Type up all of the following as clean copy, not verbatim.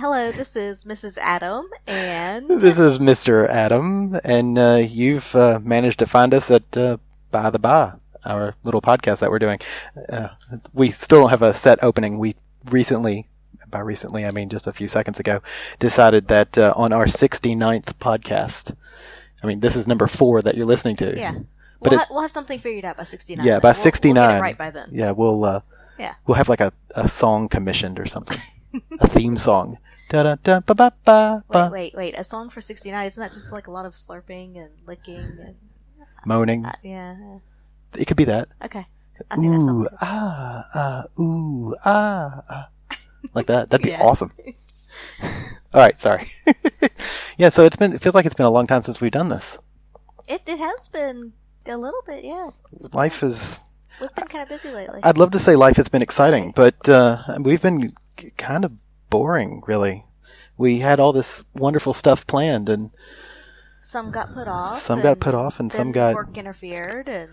Hello, this is Mrs. Adam, and... This is Mr. Adam, and you've managed to find us at By the By, our little podcast that we're doing. We still don't have a set opening. We recently, by recently I mean just a few seconds ago, decided that on our 69th podcast, I mean this is number 4 that you're listening to. Yeah. But we'll have something figured out by 69. Yeah, by 69. We'll get it right by then. Yeah, we'll have like a song commissioned or something. A theme song. Da-da-da-ba-ba-ba. Wait. A song for 69, isn't that just like a lot of slurping and licking and... Moaning. Yeah. It could be that. Okay. I think that sounds good. Ooh, like that. That'd be awesome. All right, sorry. Yeah, so it feels like it's been a long time since we've done this. It has been a little bit, yeah. Life is... We've been kind of busy lately. I'd love to say life has been exciting, but we've been kind of boring, really. We had all this wonderful stuff planned, and some got put off. Some got put off, and some got... work interfered, and,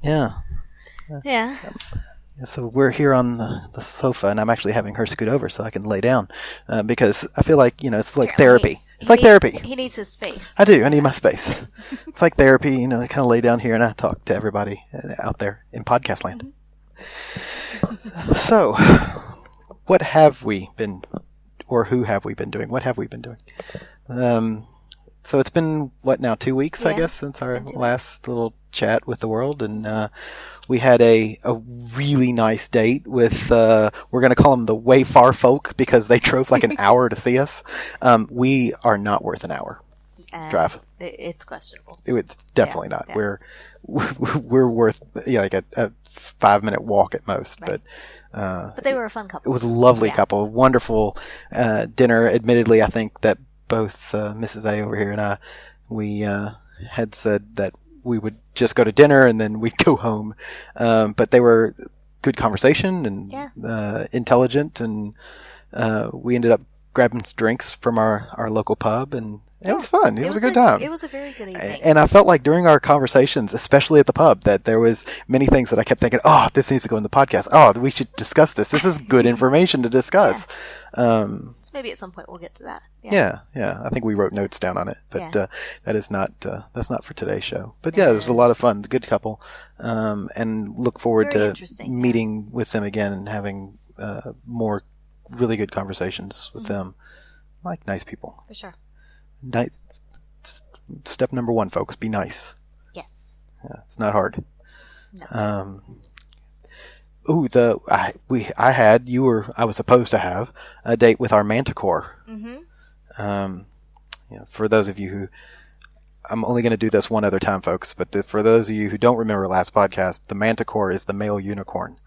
Yeah. Yeah. So we're here on the sofa, and I'm actually having her scoot over so I can lay down, because I feel like, it's like therapy. It's like therapy. He needs his space. I do. I need my space. It's like therapy, I kind of lay down here and I talk to everybody out there in podcast land. Mm-hmm. So, what have we been, or who have we been doing? What have we been doing? So it's been, 2 weeks, I guess, since our last little chat with the world, and we had a really nice date with, we're going to call them the way far folk, because they drove like an hour to see us. We are not worth an hour drive. It's questionable. It's definitely not. Yeah. We're worth like a 5-minute walk at most, right. But they were a fun couple. It was a lovely couple, wonderful dinner. Admittedly, I think that both Mrs. A over here and we had said that we would just go to dinner and then we'd go home. But they were good conversation and intelligent, and we ended up grabbing drinks from our local pub, and it was fun. It was a good time. It was a very good evening. And I felt like during our conversations, especially at the pub, that there was many things that I kept thinking, oh, this needs to go in the podcast. Oh, we should discuss this. This is good information to discuss. So maybe at some point we'll get to that. Yeah. I think we wrote notes down on it, but that is not that's not for today's show. But it was a lot of fun. It's a good couple, and look forward to meeting with them again and having more really good conversations with them. Like nice people. For sure. Nice. Step number 1, folks, be nice. Yes. Yeah, it's not hard. No. I was supposed to have a date with our manticore. Mm-hmm. For those of you who, I'm only going to do this one other time, folks, but for those of you who don't remember last podcast, the manticore is the male unicorn.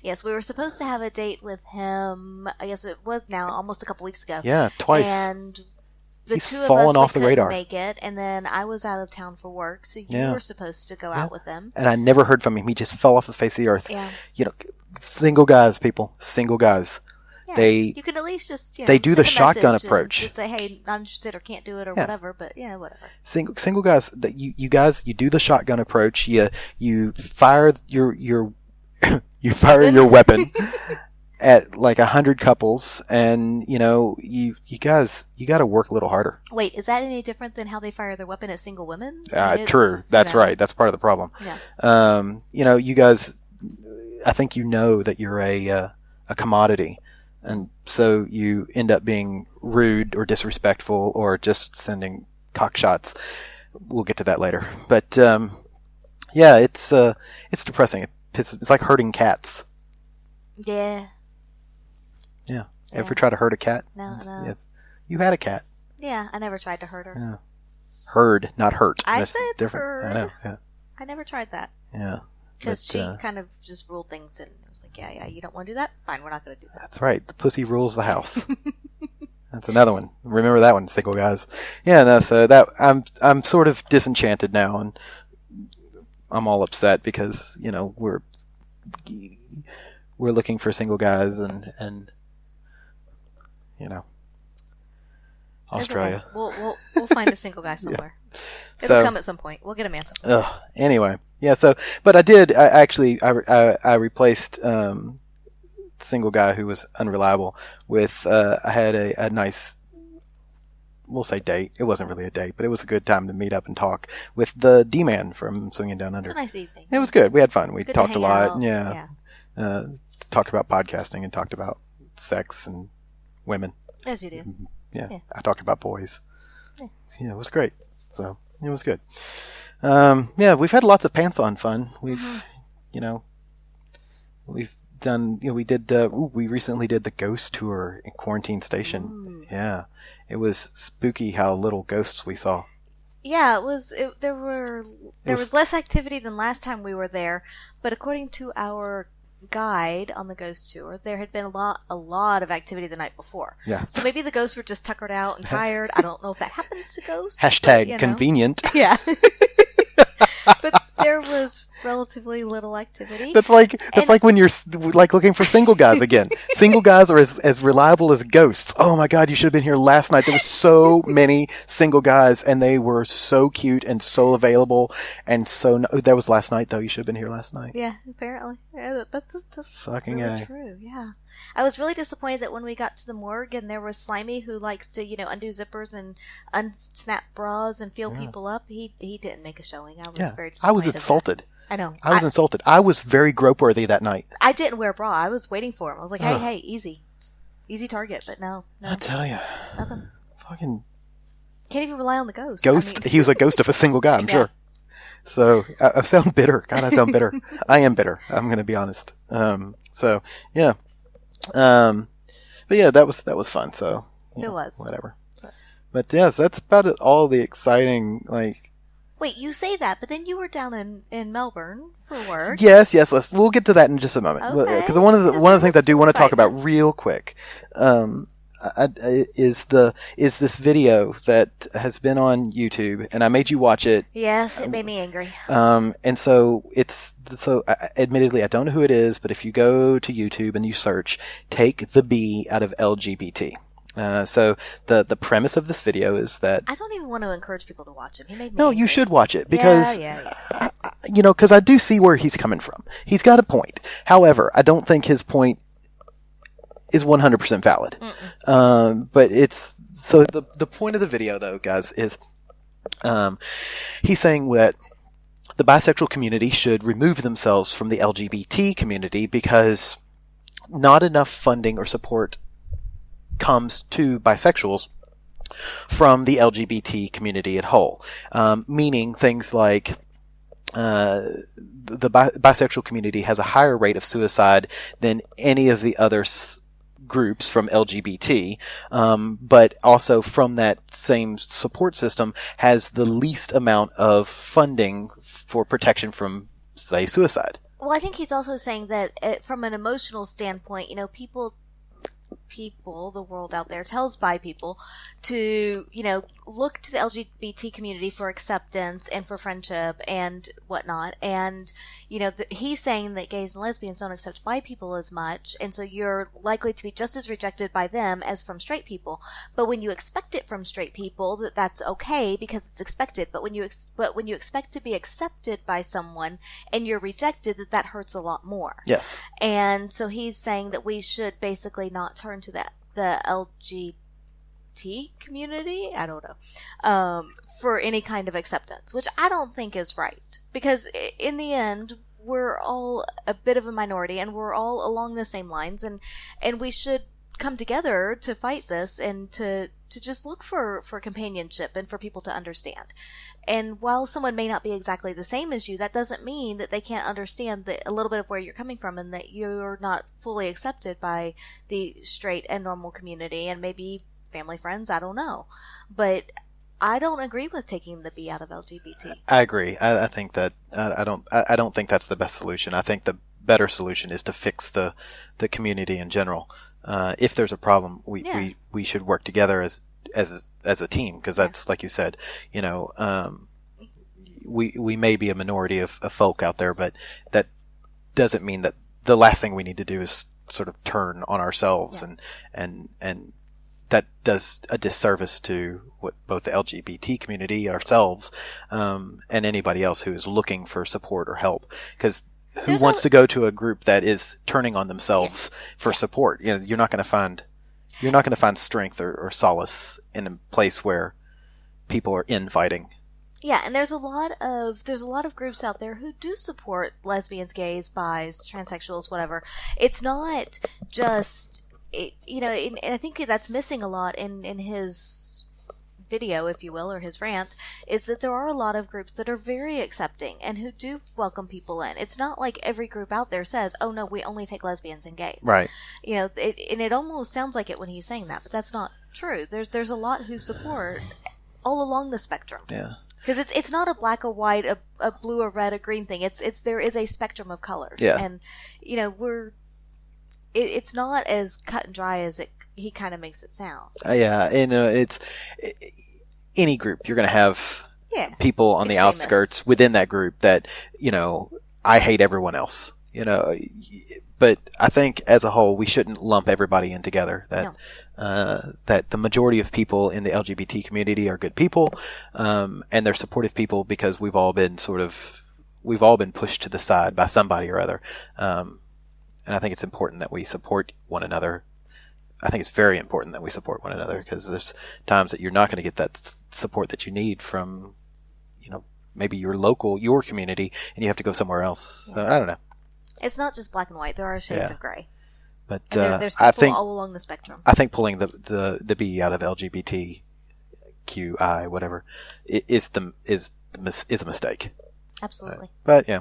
Yes, we were supposed to have a date with him. I guess it was now almost a couple weeks ago. Yeah, twice. And the He's two of fallen us off the couldn't radar. make it, and then I was out of town for work, so you were supposed to go out with him. And I never heard from him. He just fell off the face of the earth. Yeah. Single guys, people. Single guys. Yeah. You can at least just they do the shotgun approach. Just say, hey, not interested or can't do it or whatever. But whatever. Single guys. That you guys, you do the shotgun approach. You fire your your weapon at like 100 couples, and you guys, you got to work a little harder. Wait, is that any different than how they fire their weapon at single women? True. That's right. That's part of the problem. Yeah. You guys, I think that you're a commodity. And so you end up being rude or disrespectful or just sending cock shots. We'll get to that later. But it's depressing. It's like hurting cats. Yeah. Yeah. Ever try to hurt a cat? No. You had a cat. Yeah, I never tried to hurt her. Yeah. Herd, not hurt. I said different. herd. I know. Yeah. I never tried that. Yeah. Because she kind of just ruled things, and it was like, yeah, you don't want to do that? Fine, we're not going to do that. That's right. The pussy rules the house. That's another one. Remember that one, single guys. Yeah, no, so that I'm sort of disenchanted now, and I'm all upset because, we're looking for single guys and Australia. We'll find a single guy somewhere. It'll come at some point. We'll get a man somewhere. Anyway, but I replaced single guy who was unreliable with, I had a nice, we'll say date. It wasn't really a date, but it was a good time to meet up and talk with the D-Man from Swinging Down Under. It's a nice evening. It was good. We had fun. We Good talked to a hang lot. out. Yeah. Talked about podcasting and talked about sex and women. As you do. Yeah. Yeah. I talked about boys. Yeah. Yeah, it was great. So it was good. Yeah, we've had lots of pants on fun. We've, we've done, we recently did the ghost tour in Quarantine Station. Ooh. Yeah. It was spooky how little ghosts we saw. Yeah, there was less activity than last time we were there, but according to our guide on the ghost tour, there had been a lot of activity the night before. Yeah. So maybe the ghosts were just tuckered out and tired. I don't know if that happens to ghosts. Hashtag but, convenient. Yeah. But there was relatively little activity. That's like when you're like looking for single guys again. Single guys are as reliable as ghosts. Oh my God, you should have been here last night. There were so many single guys, and they were so cute and so available. And so that was last night, though. You should have been here last night. Yeah, apparently. Yeah, that's fucking really true. Yeah. I was really disappointed that when we got to the morgue and there was Slimy who likes to, undo zippers and unsnap bras and feel people up, he didn't make a showing. I was very disappointed. I was insulted. I know. I was insulted. I was very grope-worthy that night. I didn't wear a bra. I was waiting for him. I was like, hey, easy. Easy target, but no. I tell you. Nothing. Fucking Can't even rely on the ghost. ghost. He was a ghost of a single guy, I'm sure. So I sound bitter. God, I sound bitter. I am bitter. I'm going to be honest. So yeah. But yeah, that was fun. So it was whatever. But yes, that's about it, all the exciting like. Wait, you say that, but then you were down in Melbourne for work. Yes. We'll get to that in just a moment. Because one of the things I do want to talk about real quick. Is this video that has been on YouTube, and I made you watch it. Yes, it made me angry. And so admittedly, I don't know who it is, but if you go to YouTube and you search, take the B out of LGBT. So the premise of this video is that I don't even want to encourage people to watch it. He made me no, angry. you should watch it because yeah. Because I do see where he's coming from. He's got a point. However, I don't think his point is 100% valid. But it's so the point of the video, though, guys, is he's saying that the bisexual community should remove themselves from the LGBT community because not enough funding or support comes to bisexuals from the LGBT community at whole. Meaning things like the bisexual community has a higher rate of suicide than any of the other groups from LGBT, but also from that same support system has the least amount of funding for protection from, say, suicide. Well, I think he's also saying that from an emotional standpoint, people, the world out there tells bi people to, look to the LGBT community for acceptance and for friendship and whatnot. And, he's saying that gays and lesbians don't accept bi people as much. And so you're likely to be just as rejected by them as from straight people. But when you expect it from straight people, that's okay because it's expected. But when you expect to be accepted by someone and you're rejected, that hurts a lot more. Yes. And so he's saying that we should basically not turn to the LGBT community, I don't know, for any kind of acceptance, which I don't think is right. Because in the end, we're all a bit of a minority and we're all along the same lines and we should come together to fight this and to just look for companionship and for people to understand. And while someone may not be exactly the same as you, that doesn't mean that they can't understand a little bit of where you're coming from and that you're not fully accepted by the straight and normal community and maybe family friends, I don't know. But I don't agree with taking the B out of LGBT. I agree. I think that I don't think that's the best solution. I think the better solution is to fix the community in general. If there's a problem, we should work together as a team, because that's like you said, we may be a minority of folk out there, but that doesn't mean that the last thing we need to do is sort of turn on ourselves and that does a disservice to what both the LGBT community, ourselves, and anybody else who is looking for support or help. Because who wants to go to a group that is turning on themselves for support? You're not going to find strength or solace in a place where people are infighting. Yeah, and there's a lot of groups out there who do support lesbians, gays, bis, transsexuals, whatever. It's not just and I think that's missing a lot in his video, if you will, or his rant, is that there are a lot of groups that are very accepting and who do welcome people in. It's not like every group out there says, "Oh no, we only take lesbians and gays." Right. It almost sounds like it when he's saying that, but that's not true. There's a lot who support all along the spectrum. Yeah. Because it's not a black, a white, a blue, a red, a green thing. There is a spectrum of colors. Yeah. And it's not as cut and dry as he kind of makes it sound. Yeah, and it's any group. You're going to have people on the outskirts within that group that I hate everyone else. But I think as a whole, we shouldn't lump everybody in together. That the majority of people in the LGBT community are good people, and they're supportive people because we've all been pushed to the side by somebody or other. And I think it's important that we support one another. I think it's very important that we support one another because there's times that you're not going to get that support that you need from, maybe your community, and you have to go somewhere else. So, I don't know. It's not just black and white. There are shades of gray. But there's people all along the spectrum. I think pulling the B out of LGBTQI whatever is a mistake. Absolutely. But yeah,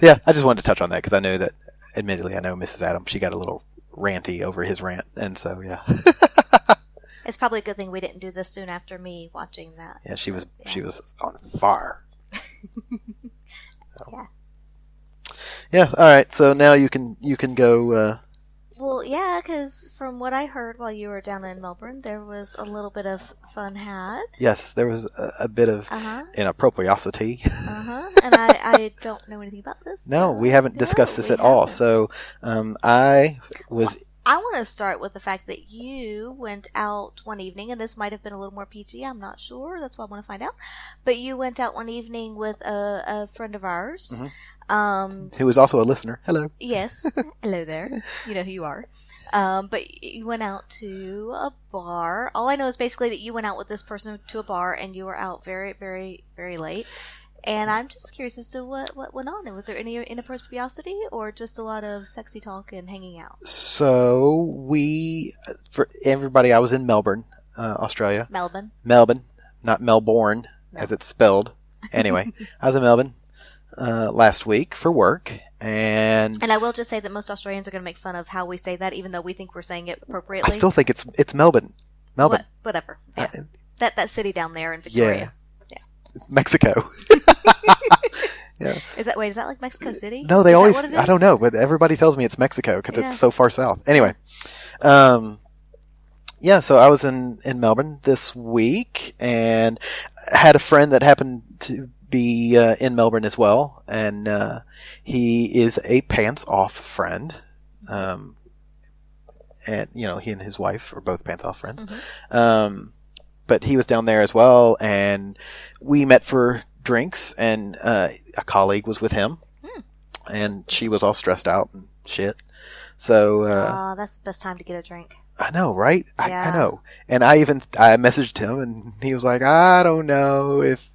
I just wanted to touch on that because I know that. Admittedly, I know Mrs. Adams. She got a little ranty over his rant, and so yeah. It's probably a good thing we didn't do this soon after me watching that. Yeah, she was on fire. Yeah. Yeah. All right. So now you can go. Well, yeah, because from what I heard while you were down in Melbourne, there was a little bit of fun had. Yes, there was a bit of inappropriosity. And I don't know anything about this. No, we haven't discussed this at all. So I want to start with the fact that you went out one evening, and this might have been a little more PG. I'm not sure. That's why I want to find out. But you went out one evening with a friend of ours. Mm-hmm. Who is also a listener. Hello. Yes. Hello there. You know who you are. But you went out to a bar. All I know is basically that you went out with this person to a bar and you were out very, very, very late. And I'm just curious as to what went on. Was there any inappropriosity or just a lot of sexy talk and hanging out? So for everybody, I was in Melbourne, Australia. Melbourne, not Melbourne, as it's spelled. Anyway, I was in Melbourne last week for work. And I will just say that most Australians are going to make fun of how we say that, even though we think we're saying it appropriately. I still think it's Melbourne. Whatever. Yeah. That city down there in Victoria. Yeah. Mexico. Yeah. Is that like Mexico City? No, they always. I don't know, but everybody tells me it's Mexico because it's so far south. Anyway, so I was in Melbourne this week and had a friend that happened to be in Melbourne as well, and he is a pants off friend. And he and his wife are both pants off friends. Mm-hmm. But he was down there as well, and we met for drinks, and a colleague was with him, and she was all stressed out and shit. So that's the best time to get a drink. I know, right? I know. And I messaged him, and he was like, I don't know if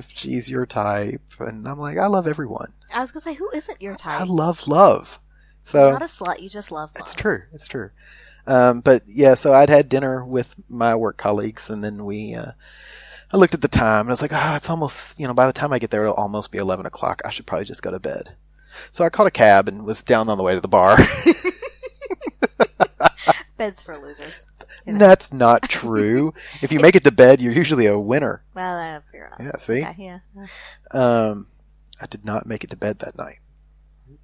she's your type. And I'm like, I love everyone. I was going to say, who isn't your type? I love love. So, you're not a slut, you just love love. It's true. But yeah, so I'd had dinner with my work colleagues, and then I looked at the time, and I was like, it's almost, by the time I get there, it'll almost be 11 o'clock. I should probably just go to bed. So I caught a cab and was down on the way to the bar. Bed's for losers. That's not true. If you make it to bed, you're usually a winner. Well, fair enough. Yeah, see? Yeah. I did not make it to bed that night.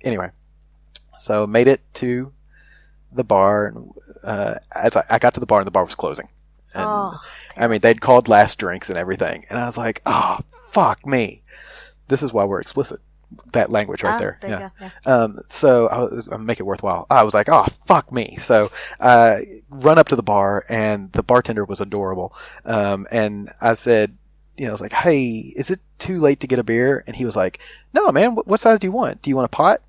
Anyway, so made it to the bar, and as I got to the bar, and the bar was closing. And, they'd called last drinks and everything, and I was like, fuck me. This is why we're explicit. That language right there. Yeah. So I'll make it worthwhile. I was like, fuck me. So I run up to the bar, and the bartender was adorable. And I said, I was like, hey, is it too late to get a beer? And he was like, no, man, what size do you want? Do you want a pot?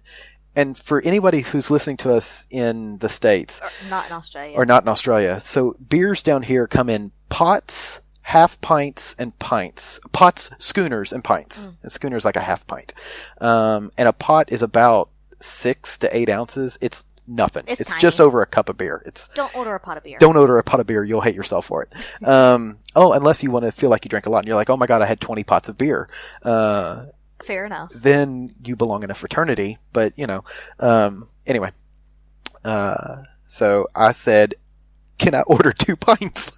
And for anybody who's listening to us in the States. Or not in Australia. Or not in Australia. So beers down here come in pots, half pints, and pints. Pots, schooners, and pints. A schooner is like a half pint. And a pot is about 6 to 8 ounces. It's nothing. It's just over a cup of beer. Don't order a pot of beer. Don't order a pot of beer. You'll hate yourself for it. Unless you want to feel like you drank a lot and you're like, oh my God, I had 20 pots of beer. Fair enough. Then you belong in a fraternity. But, anyway. So I said, can I order 2 pints?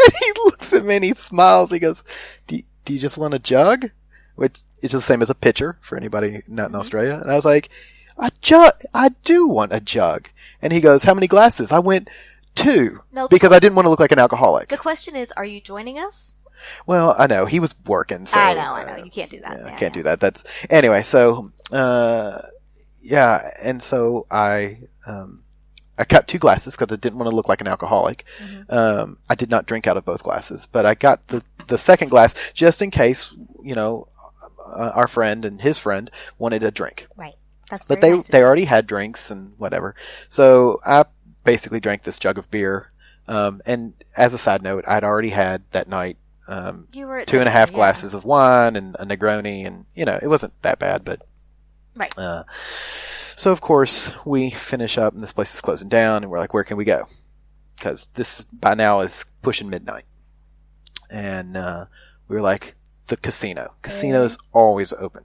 And he looks at me and he smiles. He goes, do you just want a jug? Which is the same as a pitcher for anybody not in Australia. And I was like, I do want a jug. And he goes, how many glasses? I went 2 because I didn't want to look like an alcoholic. The question is, are you joining us? Well, I know he was working. So, I know. You can't do that. Can't do that. That's anyway. So, and so I got 2 glasses because I didn't want to look like an alcoholic. I did not drink out of both glasses, but I got the second glass just in case, our friend and his friend wanted a drink. Right. That's but very nice they already had drinks and whatever. So I basically drank this jug of beer. And as a side note, I'd already had that night 2.5 glasses of wine and a Negroni, and it wasn't that bad, but right. So of course we finish up, and this place is closing down, and we're like, where can we go? Because this by now is pushing midnight, and we were like, the casino. Casino's always open.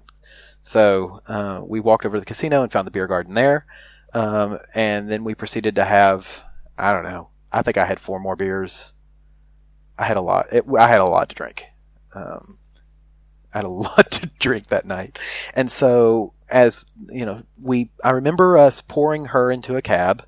So we walked over to the casino and found the beer garden there, and then we proceeded to have, I don't know, I think I had 4 more beers. I had a lot. I had a lot to drink. I had a lot to drink that night. And so, as, I remember us pouring her into a cab,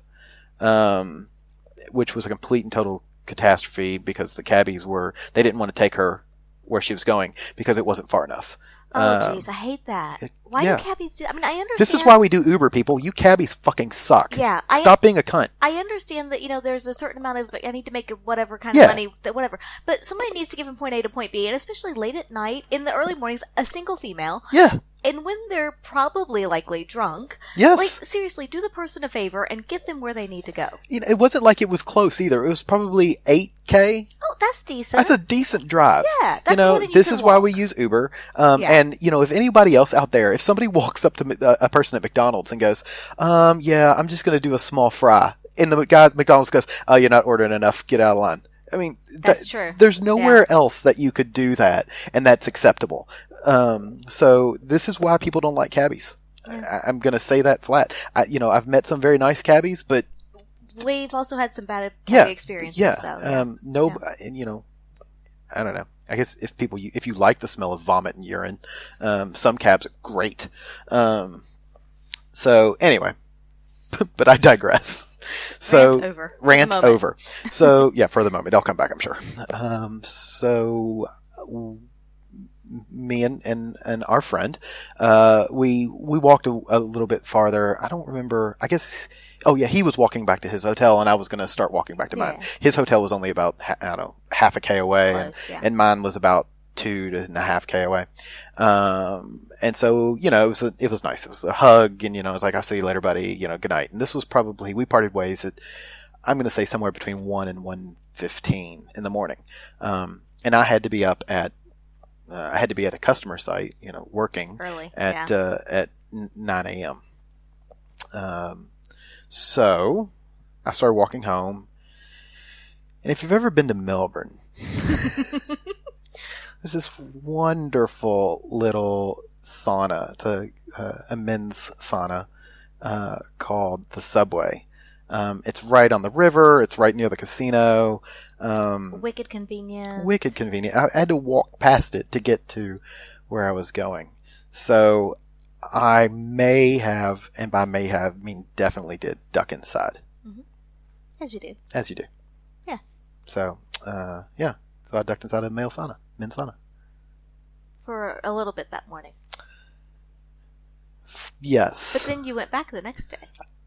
which was a complete and total catastrophe because the cabbies they didn't want to take her where she was going because it wasn't far enough. Oh, jeez, I hate that. Why do cabbies do? I mean, I understand. This is why we do Uber, people. You cabbies fucking suck. Yeah, stop being a cunt. I understand that there's a certain amount of I need to make whatever kind of money, whatever. But somebody needs to get from point A to point B, and especially late at night, in the early mornings, a single female. Yeah. And when they're probably likely drunk, yes, seriously, do the person a favor and get them where they need to go. It wasn't like it was close either. It was probably 8K. Oh, that's decent. That's a decent drive. Yeah, that's more than you this can is walk. why we use Uber. And if anybody else out there, if somebody walks up to a person at McDonald's and goes, I'm just going to do a small fry, and the guy at McDonald's goes, oh, you're not ordering enough, get out of line. I mean, that's true. There's nowhere else that you could do that, and that's acceptable. So this is why people don't like cabbies. Yeah. I'm going to say that flat. I've met some very nice cabbies, but we've also had some bad cabbie experiences. Yeah. So, and I don't know. I guess if you like the smell of vomit and urine, some cabs are great. So anyway, but I digress. So rant over. So yeah, for the moment, I'll come back, I'm sure. So me and our friend, we walked a little bit farther. I don't remember. I guess. Oh yeah, he was walking back to his hotel, and I was going to start walking back to mine. His hotel was only about half a K away, and mine was about 2.5 K away. And so, it was nice. It was a hug, and, I was like, I'll see you later, buddy, good night. And this was probably, we parted ways at, I'm going to say somewhere between 1 and 1:15 in the morning. And I had to be up at a customer site, working early at 9 a.m. So I started walking home. And if you've ever been to Melbourne, there's this wonderful little sauna. It's a men's sauna called the Subway. It's right on the river. It's right near the casino. Wicked convenient. Wicked convenient. I had to walk past it to get to where I was going. So I may have, and by may have, I mean definitely did, duck inside. Mm-hmm. As you do. As you do. Yeah. So, yeah. So I ducked inside a men's sauna. For a little bit that morning. Yes. But then you went back the next day.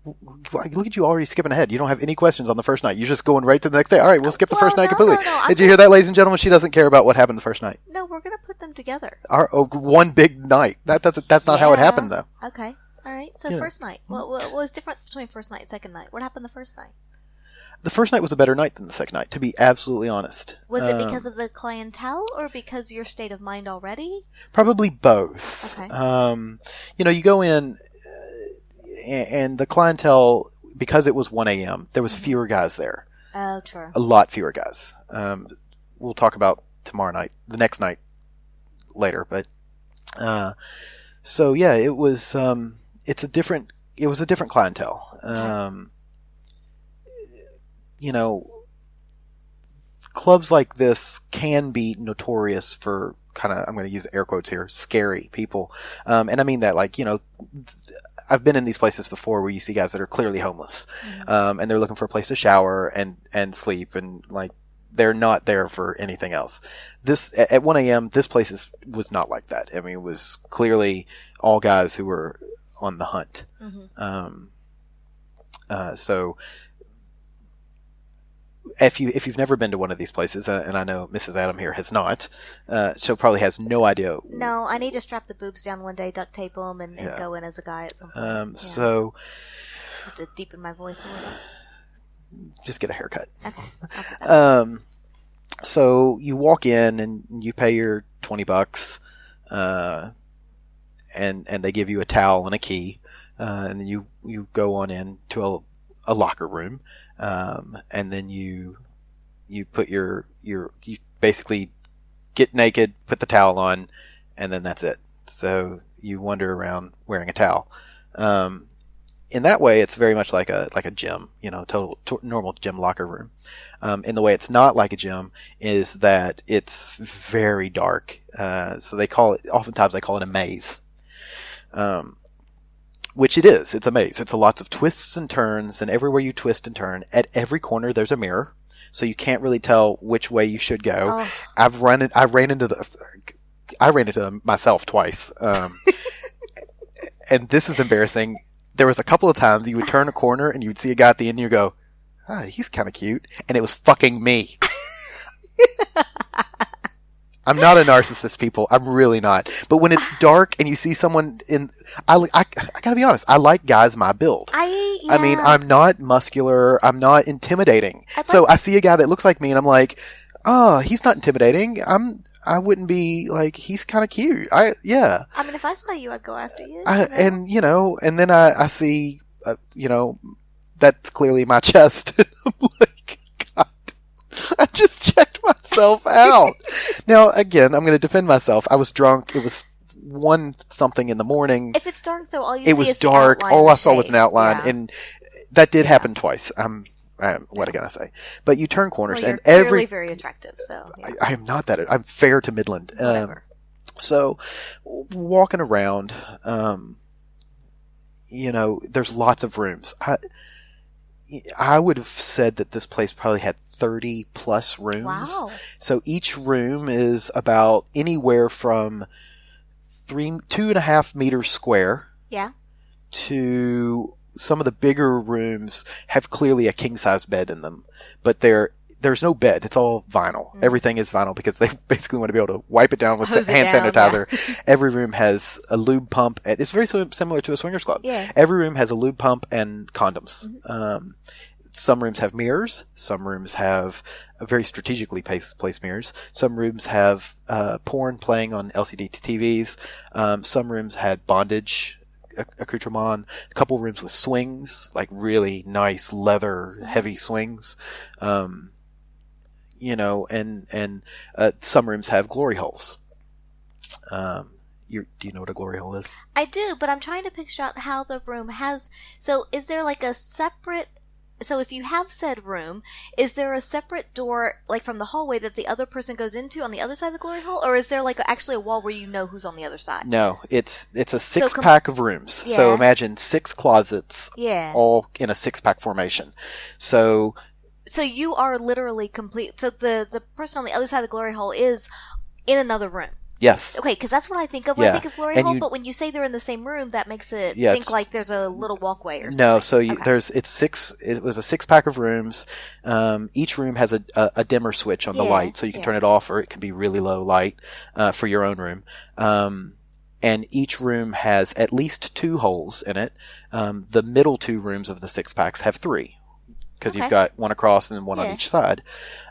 Look at you already skipping ahead. You don't have any questions on the first night. You're just going right to the next day. All right, we'll skip the first night completely. No, Did you hear that, ladies and gentlemen? She doesn't care about what happened the first night. No, we're going to put them together. One big night. That's not how it happened, though. Okay. All right. So first night. What was different between first night and second night? What happened the first night? The first night was a better night than the second night, to be absolutely honest. Was it because of the clientele or because of your state of mind already? Probably both. Okay. You go in, and the clientele, because it was 1 a.m., there was fewer guys there. Oh, true. A lot fewer guys. We'll talk about the next night later, but so yeah, it was a different clientele. Clubs like this can be notorious for kind of, I'm going to use air quotes here, scary people. And I mean that, I've been in these places before where you see guys that are clearly homeless, and they're looking for a place to shower and sleep, and they're not there for anything else. This at 1 a.m., this place was not like that. I mean, it was clearly all guys who were on the hunt. So if you've never been to one of these places, and I know Mrs. Adam here has not, she probably has no idea. No, I need to strap the boobs down one day, duct tape them, and go in as a guy at some point. So I have to deepen my voice a little. Just get a haircut. Okay. I'll do that. So you walk in and you pay your $20, and they give you a towel and a key, and then you go on in to a locker room, and then you put you basically get naked, put the towel on, and then that's it. So you wander around wearing a towel. In that way, it's very much like a gym, normal gym locker room. In the way it's not like a gym is that it's very dark. So oftentimes they call it a maze. Which it is. It's a maze. It's lots of twists and turns, and everywhere you twist and turn, at every corner there's a mirror, so you can't really tell which way you should go. Oh. I ran into them myself twice, and this is embarrassing. There was a couple of times you would turn a corner and you would see a guy at the end, and you go, he's kind of cute, and it was fucking me. I'm not a narcissist, people. I'm really not. But when it's dark and you see someone I gotta be honest. I like guys my build. I mean, I'm not muscular. I'm not intimidating. So I see a guy that looks like me, and I'm like, oh, he's not intimidating. I wouldn't be like, he's kind of cute. I mean, if I saw you, I'd go after you. And then I see, that's clearly my chest. I'm like, God, I just checked myself out. Now, again, I'm going to defend myself. I was drunk. It was 1-something in the morning. If it's dark, though, all you see is dark. the outline. All I saw was an outline, yeah. and that did happen twice. What can I say? But you turn corners, you're and every very attractive. So yeah. I am not that. I'm fair to Midland. So walking around, there's lots of rooms. I would have said that this place probably had 30 plus rooms. Wow. So each room is about anywhere from 2.5 meters square. Yeah. To some of the bigger rooms have clearly a king size bed in them, but there's no bed. It's all vinyl. Everything is vinyl because they basically want to be able to wipe it down with hand sanitizer. Yeah. Every room has a lube pump. It's very similar to a swingers club. Yeah. Every room has a lube pump and condoms. Mm-hmm. Some rooms have mirrors. Some rooms have very strategically placed mirrors. Some rooms have porn playing on LCD TVs. Some rooms had bondage accoutrement. A couple rooms with swings, like really nice leather heavy swings. And some rooms have glory holes. Do you know what a glory hole is? I do, but I'm trying to picture out how the room has. So, is there like a separate? So, if you have said room, is there a separate door, like from the hallway, that the other person goes into on the other side of the glory hole, or is there like actually a wall where you know who's on the other side? No, it's a 6-pack of rooms. Yeah. So imagine 6 closets, all in a 6-pack formation. So you are literally complete. So the person on the other side of the glory hole is in another room. Yes. Okay, because that's what I think of when Yeah. I think of glory And hole. you- But when you say they're in the same room, that makes it Yeah, think it's- like there's a little walkway or something. No, so Okay. it's six. It was a 6-pack of rooms. Each room has a dimmer switch on the Yeah, light, so you can turn it off, or it can be really low light for your own room. And each room has at least 2 holes in it. The middle 2 rooms of the 6-packs have 3. Because Okay. you've got one across and then one on Yeah. each side.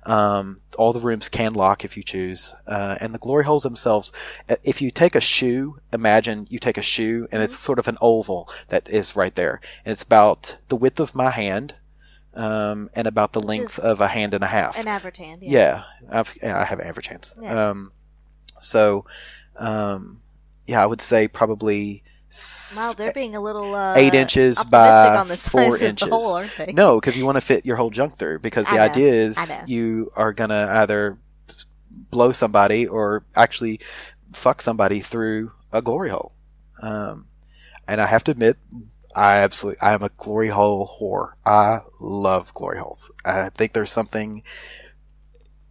All the rooms can lock if you choose. And the glory holes themselves, if you take a shoe, imagine you take a shoe and it's sort of an oval that is right there. And it's about the width of my hand and about the length Just of a hand and a half. An average hand. Yeah, I have average hands. Yeah. I would say probably... Wow, they're being a little 8 inches optimistic by on the 4 size of the inches. hole, aren't they? No, because you want to fit your whole junk through. Because the I know. idea is I know. you are going to either blow somebody or actually fuck somebody through a glory hole. And I have to admit, I am a glory hole whore. I love glory holes. I think there's something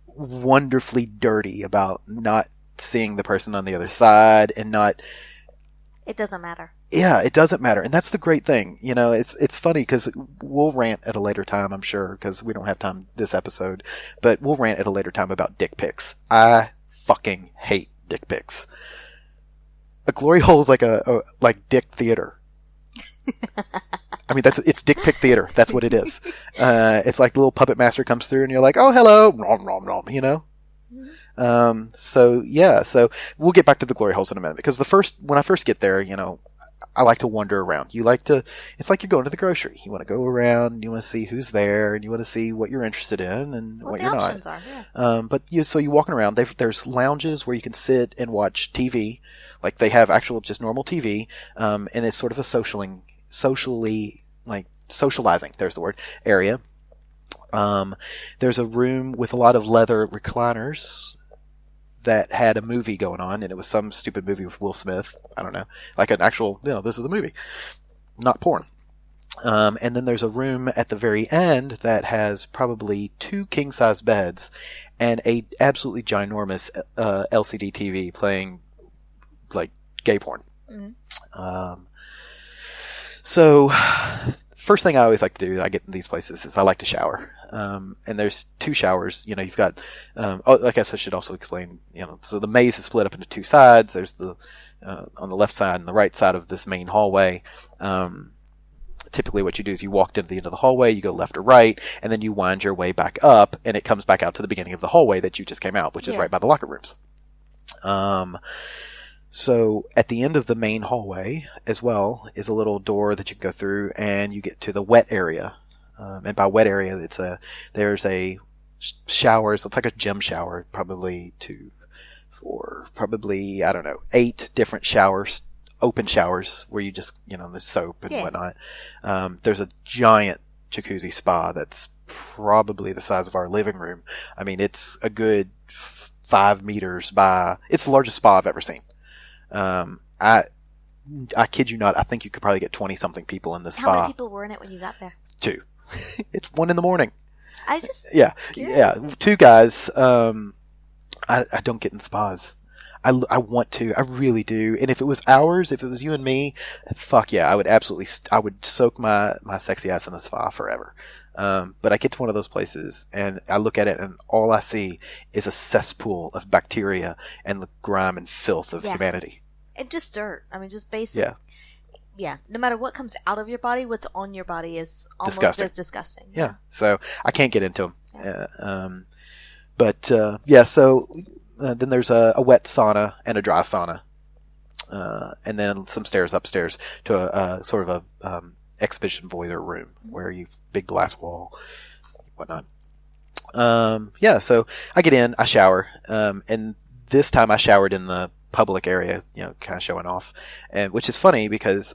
wonderfully dirty about not seeing the person on the other side and not... It doesn't matter. Yeah, it doesn't matter. And that's the great thing. You know, it's funny because we'll rant at a later time, I'm sure, because we don't have time this episode, but we'll rant at a later time about dick pics. I fucking hate dick pics. A glory hole is like dick theater. I mean, it's dick pic theater. That's what it is. It's like the little puppet master comes through and you're like, oh, hello, nom, nom, nom, you know? So we'll get back to the glory holes in a minute because when I first get there, you know, I like to wander around. It's like you're going to the grocery. You want to go around, you want to see who's there, and you want to see what you're interested in and what you're not. So you're walking around. There's lounges where you can sit and watch TV. Like they have actual just normal TV, and it's sort of a socializing, there's the word, area. There's a room with a lot of leather recliners that had a movie going on, and it was some stupid movie with Will Smith. I don't know. Like an actual, this is a movie. Not porn. And then there's a room at the very end that has probably 2 king-size beds and a absolutely ginormous LCD TV playing, like, gay porn. Mm-hmm. So... First thing I always like to do, I get in these places, is I like to shower. And there's 2 showers. You know, you've got, I guess I should also explain, so the maze is split up into 2 sides. There's the, on the left side and the right side of this main hallway. Typically what you do is you walk into the end of the hallway, you go left or right, and then you wind your way back up, and it comes back out to the beginning of the hallway that you just came out, which is right by the locker rooms. So at the end of the main hallway as well is a little door that you can go through and you get to the wet area. And by wet area, there's a showers. It's like a gym shower, probably 2, 4, probably, I don't know, 8 different showers, open showers where you just, there's soap and whatnot. There's a giant jacuzzi spa that's probably the size of our living room. I mean, it's a good 5 meters by, it's the largest spa I've ever seen. I kid you not, I think you could probably get 20 something people in this spa. How many people were in it when you got there? 2. It's 1 a.m. Yeah. 2 guys. I don't get in spas. I want to. I really do. And if it was ours, if it was you and me, fuck yeah, I would soak my sexy ass in the spa forever. But I get to one of those places and I look at it and all I see is a cesspool of bacteria and the grime and filth of humanity. And just dirt. I mean, just basic. Yeah. No matter what comes out of your body, what's on your body is almost as disgusting. Yeah. So I can't get into them. Yeah. So then there's a wet sauna and a dry sauna. And then some stairs upstairs to a sort of a exhibition voyeur room where you've big glass wall, whatnot. So I get in, I shower, and this time I showered in the public area, kind of showing off, and which is funny because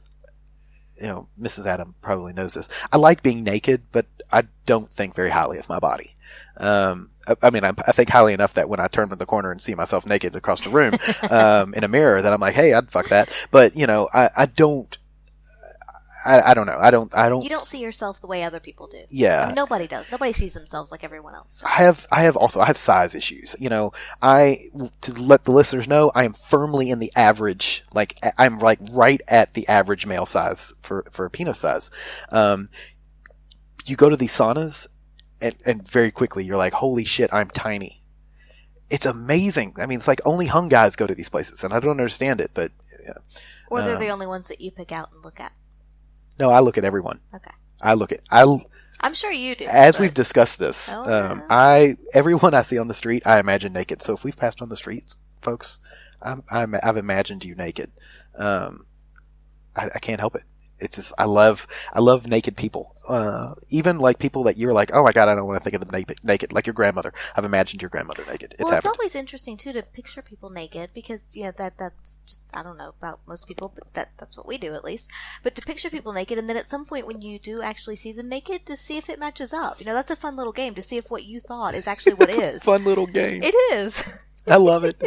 Mrs. Adam probably knows this. I like being naked, but I don't think very highly of my body. I think highly enough that when I turn in the corner and see myself naked across the room in a mirror, that I'm like, hey, I'd fuck that. But I don't. I don't know. I don't. You don't see yourself the way other people do. Yeah. I mean, nobody does. Nobody sees themselves like everyone else. I have size issues. You know, to let the listeners know, I am firmly in the average, like, I'm like right at the average male size for a penis size. You go to these saunas and very quickly you're like, holy shit, I'm tiny. It's amazing. I mean, it's like only hung guys go to these places and I don't understand it, but yeah. Or they're the only ones that you pick out and look at. No, I look at everyone. Okay. I'm sure you do. As we've discussed this, yeah. Everyone I see on the street, I imagine naked. So if we've passed on the streets, folks, I've imagined you naked. I can't help it. It's just I love naked people. Even like people that you're like, oh my god, I don't want to think of them naked. Like your grandmother. I've imagined your grandmother naked. It's always interesting too to picture people naked because that's just, I don't know about most people, but that's what we do at least. But to picture people naked, and then at some point when you do actually see them naked, to see if it matches up. You know, that's a fun little game to see if what you thought is actually what is. Fun little game. It is. I love it.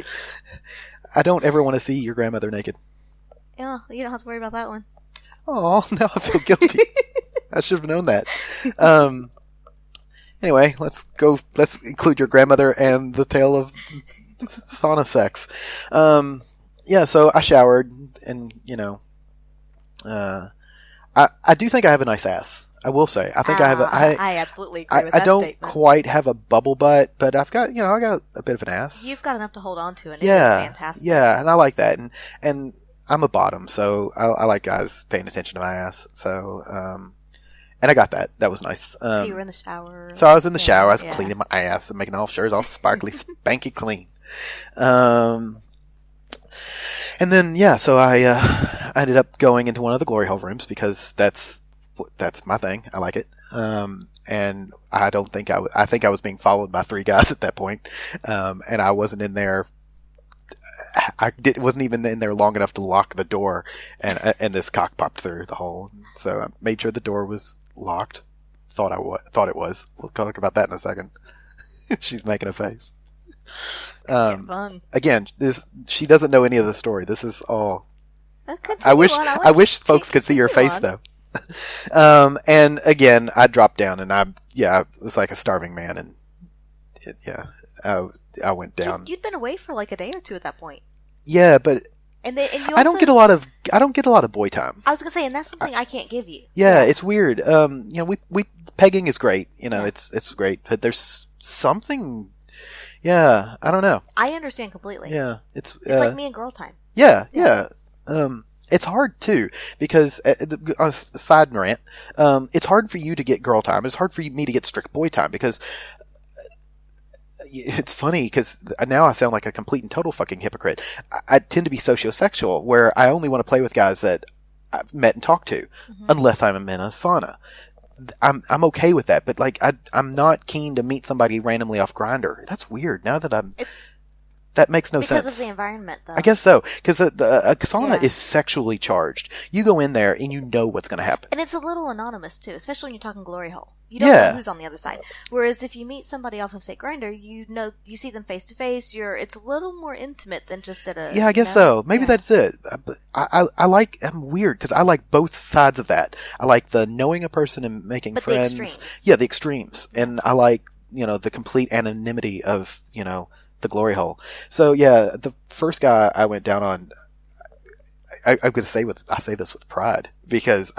I don't ever want to see your grandmother naked. Yeah, you don't have to worry about that one. Oh, now I feel guilty. I should have known that. Anyway, let's include your grandmother and the tale of sauna sex. Yeah, so I showered and, you know, I do think I have a nice ass. I will say. I think I absolutely agree with that I don't statement. quite have a bubble butt, but I've got, I got a bit of an ass. You've got enough to hold on to, and yeah, it is fantastic. Yeah, and I like that. And I'm a bottom, so I like guys paying attention to my ass. So, and I got that. That was nice. So you were in the shower. So I was in the shower. I was cleaning my ass and making all shirts all sparkly, spanky clean. And then, so I ended up going into one of the glory hole rooms because that's my thing. I like it. And I don't think I think I was being followed by 3 guys at that point. And I wasn't in there. Wasn't even in there long enough to lock the door, and this cock popped through the hole. So I made sure the door was locked. Thought it was. We'll talk about that in a second. She's making a face. Fun. Again, she doesn't know any of the story. This is all. I wish folks could see your face though. And again, I dropped down, and it was like a starving man, and I went down. You'd been away for like a day or two at that point. Yeah, but and you also, I don't get a lot of boy time. I was gonna say, and that's something I can't give you. Yeah, it's weird. We pegging is great. It's great, but there's something. Yeah, I don't know. I understand completely. Yeah, it's like me and girl time. Yeah. It's hard too because side rant. It's hard for you to get girl time. It's hard for me to get strict boy time because. It's funny because now I sound like a complete and total fucking hypocrite. I tend to be sociosexual where I only want to play with guys that I've met and talked to, unless I'm in a sauna. I'm okay with that, but like I'm not keen to meet somebody randomly off Grindr. That's weird. Now that that makes no sense. Because of the environment, though. I guess so. Because a sauna is sexually charged. You go in there and you know what's going to happen. And it's a little anonymous, too, especially when you're talking glory hole. You don't know who's on the other side. Whereas if you meet somebody off of, say, Grindr, you see them face to face. It's a little more intimate than just at a... Yeah, I guess so. Maybe that's it. I'm weird because I like both sides of that. I like the knowing a person and making friends. The extremes. Yeah, the extremes. And I like, the complete anonymity of, the glory hole. So yeah, the first guy I went down on, I'm going to say I say this with pride because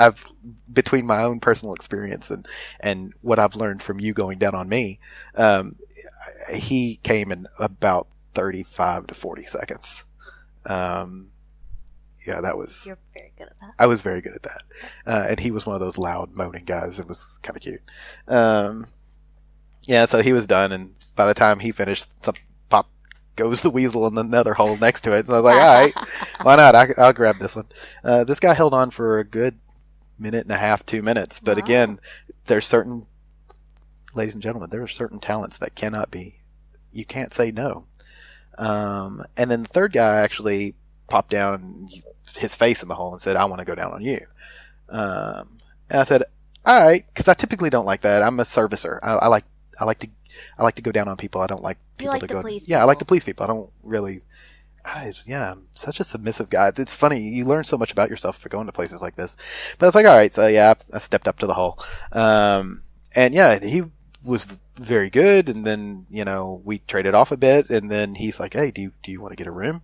between my own personal experience and what I've learned from you going down on me, he came in about 35 to 40 seconds. That was. You're very good at that. I was very good at that, and he was one of those loud moaning guys. It was kind of cute. So he was done, and by the time he finished, pop goes the weasel in another hole next to it. So I was like, all right, why not? I'll grab this one. This guy held on for a good minute and a half, 2 minutes. But again, ladies and gentlemen, there are certain talents that you can't say no. And then the third guy actually popped down his face in the hole and said, I want to go down on you. And I said, all right, because I typically don't like that. I'm a servicer. I like to go down on people. I don't like people to please people. I like to please people. I'm such a submissive guy. It's funny. You learn so much about yourself for going to places like this. But it's like, all right, so yeah, I stepped up to the hole. And yeah, he was very good. And then, we traded off a bit. And then he's like, hey, do you want to get a room?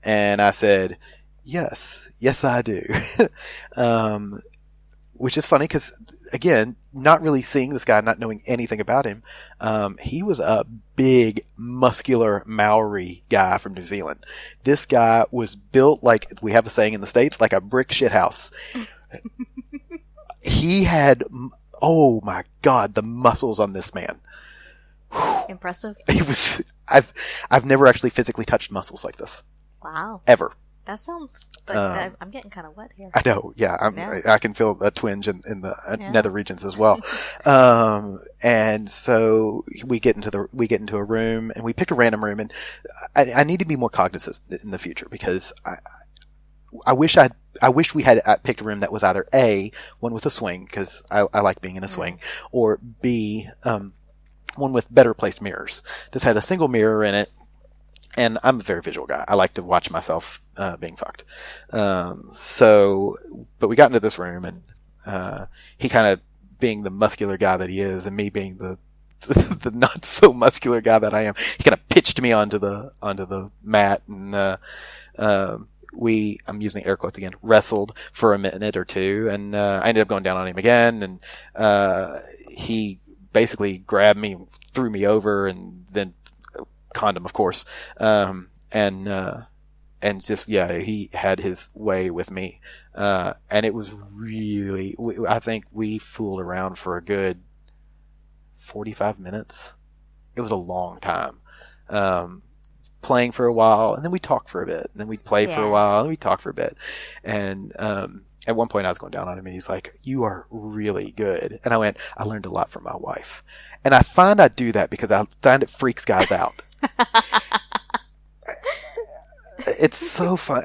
And I said, yes, I do. Which is funny because, again, not really seeing this guy, not knowing anything about him, he was a big, muscular Maori guy from New Zealand. This guy was built like, we have a saying in the States, like a brick shit house. He had, oh my God, the muscles on this man. Impressive. He was, I've never actually physically touched muscles like this. Wow. Ever. That sounds like I'm getting kind of wet here. I know, yeah. I can feel a twinge in the nether regions as well. And so we get into a room, and we picked a random room, and I need to be more cognizant in the future because I wish we had picked a room that was either A, one with a swing, because I like being in a swing, or B, one with better placed mirrors. This had a single mirror in it. And I'm a very visual guy. I like to watch myself being fucked. But we got into this room, and he kind of, being the muscular guy that he is, and me being the not so muscular guy that I am, he kind of pitched me onto the mat, and I'm using air quotes again, wrestled for a minute or two, and I ended up going down on him again, and he basically grabbed me, threw me over, and then condom, of course, and just, he had his way with me, and it was really, I think we fooled around for a good 45 minutes. It was a long time, playing for a while, and then we talked for a bit, and then we'd play for a while, and we'd talk for a bit, and at one point I was going down on him, and he's like, you are really good. And I went, I learned a lot from my wife. And I find I do that because I find it freaks guys out. It's so fun.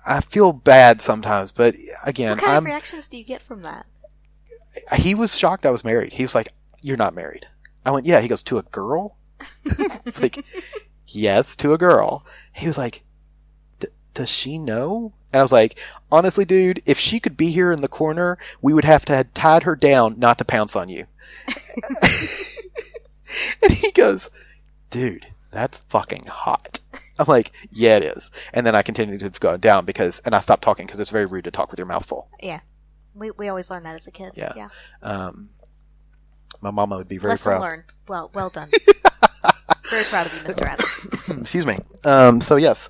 I feel bad sometimes, but again, what kind of reactions do you get from that? He was shocked I was married. He was like, you're not married. I went, yeah. He goes, to a girl? Like, yes, to a girl. He was like, does she know? And I was like, honestly, dude, if she could be here in the corner, we would have to have tied her down not to pounce on you. And he goes, dude, that's fucking hot. I'm like, yeah, it is. And then I continued to go down and I stopped talking because it's very rude to talk with your mouth full. Yeah. We always learned that as a kid. Yeah. My mama would be very Lesson proud. learned. Well done. Very proud of you, Mr. Adams. Excuse me. So yes,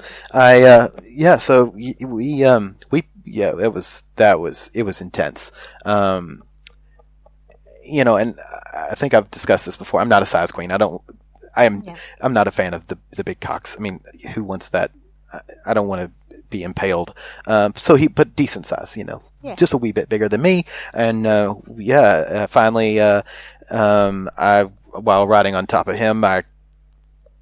so it was intense. And I think I've discussed this before. I'm not a size queen. I'm not a fan of the big cocks. I mean, who wants that? I don't want to be impaled. So he put decent size, just a wee bit bigger than me. And, finally, while riding on top of him, I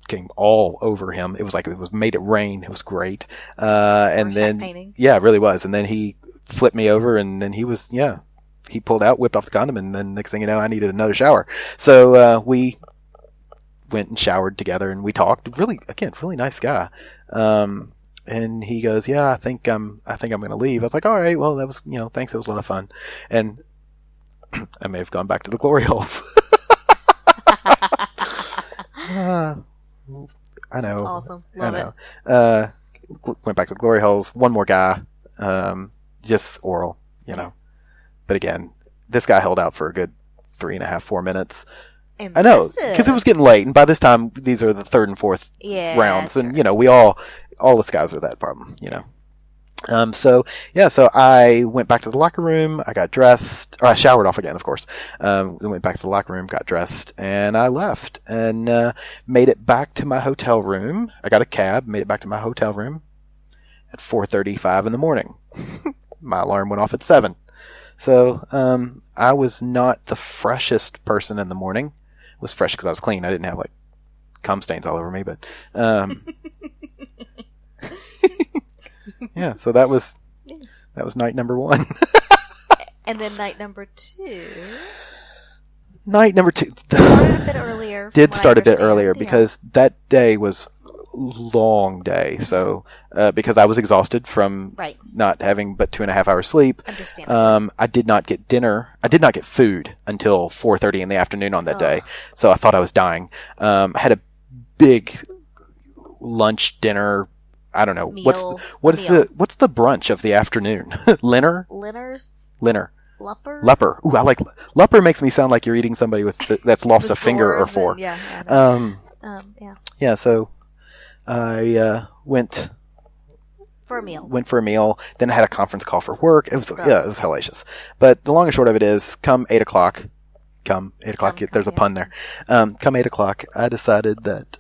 came all over him. It was like it was made it rain. It was great. And then, painting. Yeah, it really was. And then he flipped me over, and then he pulled out, whipped off the condom, and then next thing you know, I needed another shower. So, we went and showered together, and we talked. Really nice guy. And he goes, yeah, I think I'm going to leave. I was like, all right, well, that was, thanks. It was a lot of fun. And I may have gone back to the glory holes. I know. Awesome. Love it. Went back to the glory holes. One more guy. Just oral, But again, this guy held out for a good 3.5, 4 minutes. Impressive. I know, because it was getting late, and by this time, these are the third and fourth rounds, and we all us guys are that problem, So I went back to the locker room. I got dressed, or I showered off again, of course. Went back to the locker room, got dressed, and I left, and made it back to my hotel room. I got a cab, made it back to my hotel room at 4:35 in the morning. My alarm went off at 7. So I was not the freshest person in the morning. It was fresh because I was clean. I didn't have like cum stains all over me, but yeah. So that was night number 1. And then night number 2. Night number 2 started a bit earlier. Did start a bit earlier because that day was long day. So, because I was exhausted from Right. not having but 2.5 hours sleep. Understandable. I did not get dinner. I did not get food until 4:30 in the afternoon on that day. So I thought I was dying. I had a big lunch, dinner. I don't know. Meal. What's the brunch of the afternoon? Linner? Linner. Leper. Ooh, I like leper. Makes me sound like you're eating somebody that's lost a finger or four. Yeah. Yeah. So I went For a meal. Went for a meal. Then I had a conference call for work. It was hellacious. But the long and short of it is, come 8 o'clock. There's a pun there. Come 8 o'clock, I decided that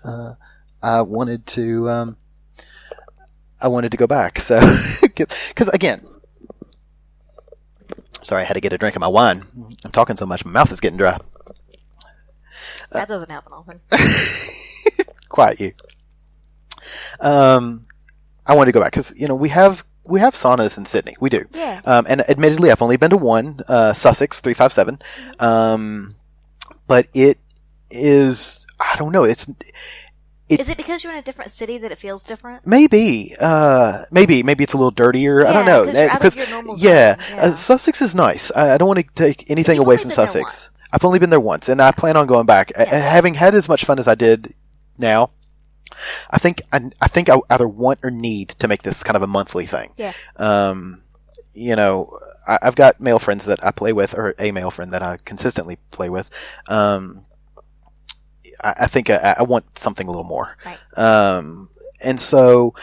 I wanted to go back. So, because again. Sorry, I had to get a drink of my wine. I'm talking so much, my mouth is getting dry. That doesn't happen often. Quiet you. I wanted to go back because we have saunas in Sydney. We do. Yeah. And admittedly, I've only been to one, Sussex 357. But it is, I don't know. Is it because you're in a different city that it feels different? Maybe it's a little dirtier. I don't know. Because your normal zone. Sussex is nice. I don't want to take anything away from Sussex. I've only been there once, and I plan on going back. Yeah. Having had as much fun as I did now, I think I either want or need to make this kind of a monthly thing. Yeah. I've got male friends that I play with, or a male friend that I consistently play with. I think I want something a little more. Right. And so,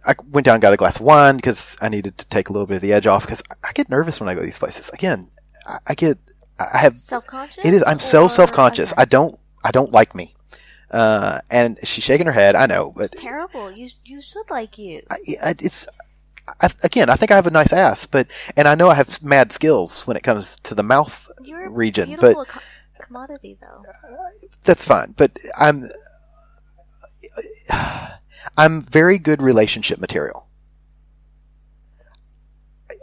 I went down and got a glass of wine because I needed to take a little bit of the edge off because I get nervous when I go to these places. Again, I have self-conscious. It is. I'm so self-conscious. Okay. I don't like me. And she's shaking her head. I know, but it's terrible. You should like you. I think I have a nice ass, and I know I have mad skills when it comes to the mouth region. You're a beautiful commodity, though. That's fine, but I'm very good relationship material.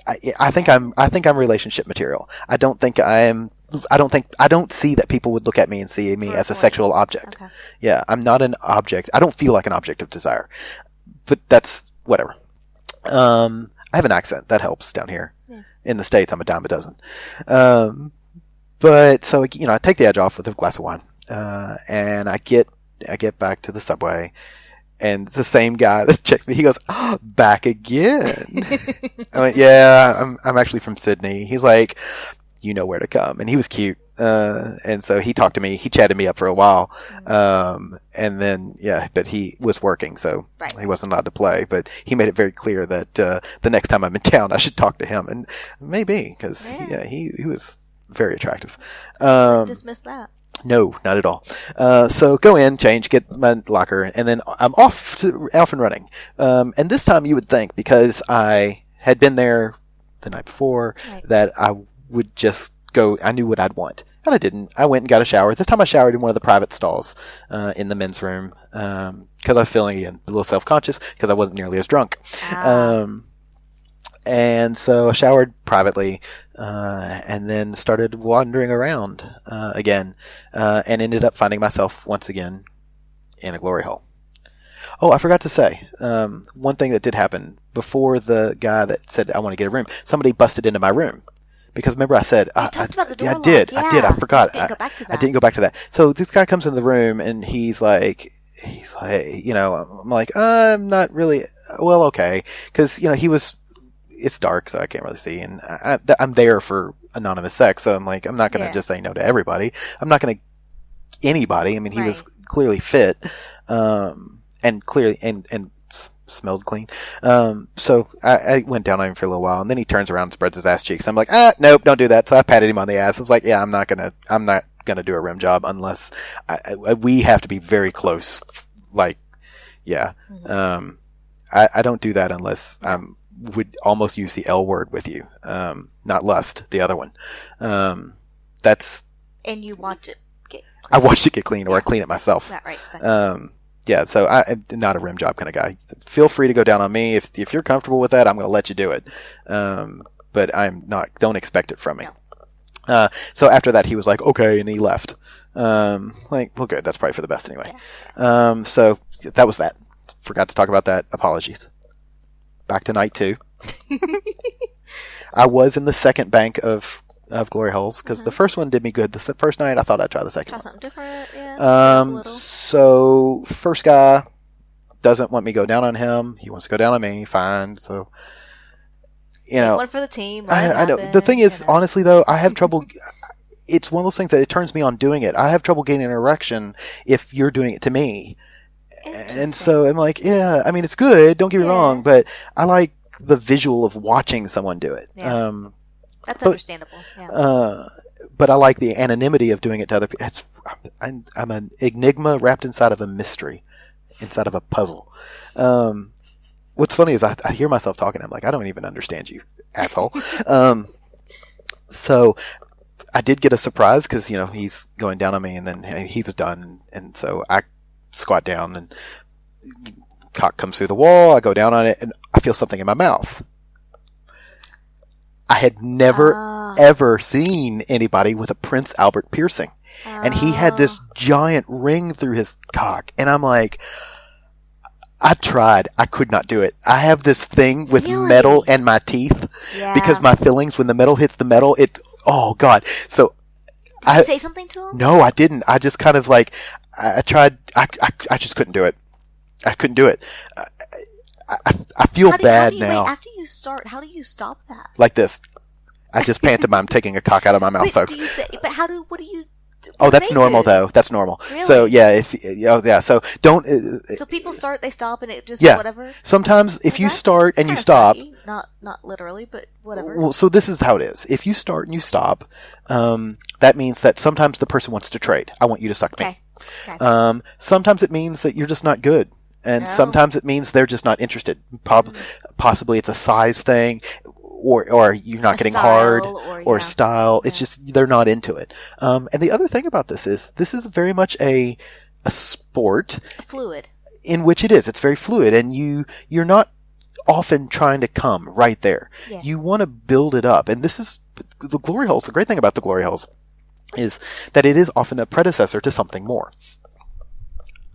I think I'm relationship material. I don't see that people would look at me and see me as a sexual object. Okay. Yeah, I'm not an object. I don't feel like an object of desire. But that's whatever. I have an accent. That helps down here. Yeah. In the States, I'm a dime a dozen. But so, I take the edge off with a glass of wine. And I get back to the subway. And the same guy that checks me, he goes, "Oh, back again." I went, "Yeah, I'm actually from Sydney." He's like, "You know where to come." And he was cute. And so he talked to me. He chatted me up for a while. And then, but he was working, so he wasn't allowed to play. But he made it very clear that the next time I'm in town, I should talk to him. And maybe, because he was very attractive. Dismiss that. No, not at all. So go in, change, get my locker, and then I'm off and running. And this time you would think, because I had been there the night before, that I would just go, I knew what I'd want. And I didn't. I went and got a shower. This time I showered in one of the private stalls in the men's room because I was feeling, again, a little self-conscious because I wasn't nearly as drunk. And so I showered privately, and then started wandering around, again, and ended up finding myself once again in a glory hole. Oh, I forgot to say, one thing that did happen before the guy that said, "I want to get a room," somebody busted into my room. Because remember I said, I did. I forgot. I didn't go back to that. So this guy comes in the room and he's like, I'm like, I'm not really, well, okay. Cause, it's dark, so I can't really see. And I'm there for anonymous sex. So I'm like, I'm not going to just say no to everybody. I'm not going to anybody. I mean, he was clearly fit, and clearly, and smelled clean. So I went down on him for a little while, and then he turns around and spreads his ass cheeks. I'm like, nope, don't do that. So I patted him on the ass. I was like, I'm not gonna do a rim job unless we have to be very close. Like, I don't do that unless would almost use the L word with you. Not lust, the other one. That's. And you watch it get clean. I watch it get clean, or I clean it myself. Right, exactly. So I'm not a rim job kind of guy. Feel free to go down on me. If you're comfortable with that, I'm going to let you do it. But I'm not, don't expect it from me. So after that, he was like, okay, and he left. Like, well, good. That's probably for the best anyway. Yeah. So that was that. Forgot to talk about that. Apologies. Back to night 2. I was in the second bank of glory holes because the first one did me good. The first night, I thought I'd try the second Try one. something different. Yeah. So first guy doesn't want me to go down on him. He wants to go down on me. Fine. So, one for the team. I know. The thing is, honestly, though, I have trouble. It's one of those things that it turns me on doing it. I have trouble getting an erection if you're doing it to me. And so I'm like, yeah, I mean, it's good. Don't get me wrong, but I like the visual of watching someone do it. Yeah. That's understandable. Yeah. But I like the anonymity of doing it to other people. I'm an enigma wrapped inside of a mystery, inside of a puzzle. What's funny is I hear myself talking. I'm like, I don't even understand you, asshole. So I did get a surprise because, he's going down on me, and then he was done. And so I squat down, and cock comes through the wall. I go down on it, and I feel something in my mouth. I had never, ever seen anybody with a Prince Albert piercing. And he had this giant ring through his cock. And I'm like, I tried. I could not do it. I have this thing with metal and my teeth. Yeah. Because my feelings, when the metal hits the metal, oh, God. So Did you say something to him? No, I didn't. I just kind of I tried. I just couldn't do it. I couldn't do it. I feel bad now. Wait, after you start, how do you stop that? Like this. I just pantomime taking a cock out of my mouth, folks. What do you do? Oh, that's normal, though. That's normal. Really? So, yeah, so don't... so people start, they stop, and it just, whatever? Sometimes, if you start and you stop... Sucky. Not literally, but whatever. Well, so this is how it is. If you start and you stop, that means that sometimes the person wants to trade. I want you to suck me. Okay. Sometimes it means that you're just not good. And sometimes it means they're just not interested. Possibly it's a size thing, or you're not getting hard, or style. It's just they're not into it. And the other thing about this is very much a sport. Fluid. In which it is. It's very fluid, and you're not often trying to come right there. Yeah. You want to build it up, and this is the glory holes. The great thing about the glory holes is that it is often a predecessor to something more.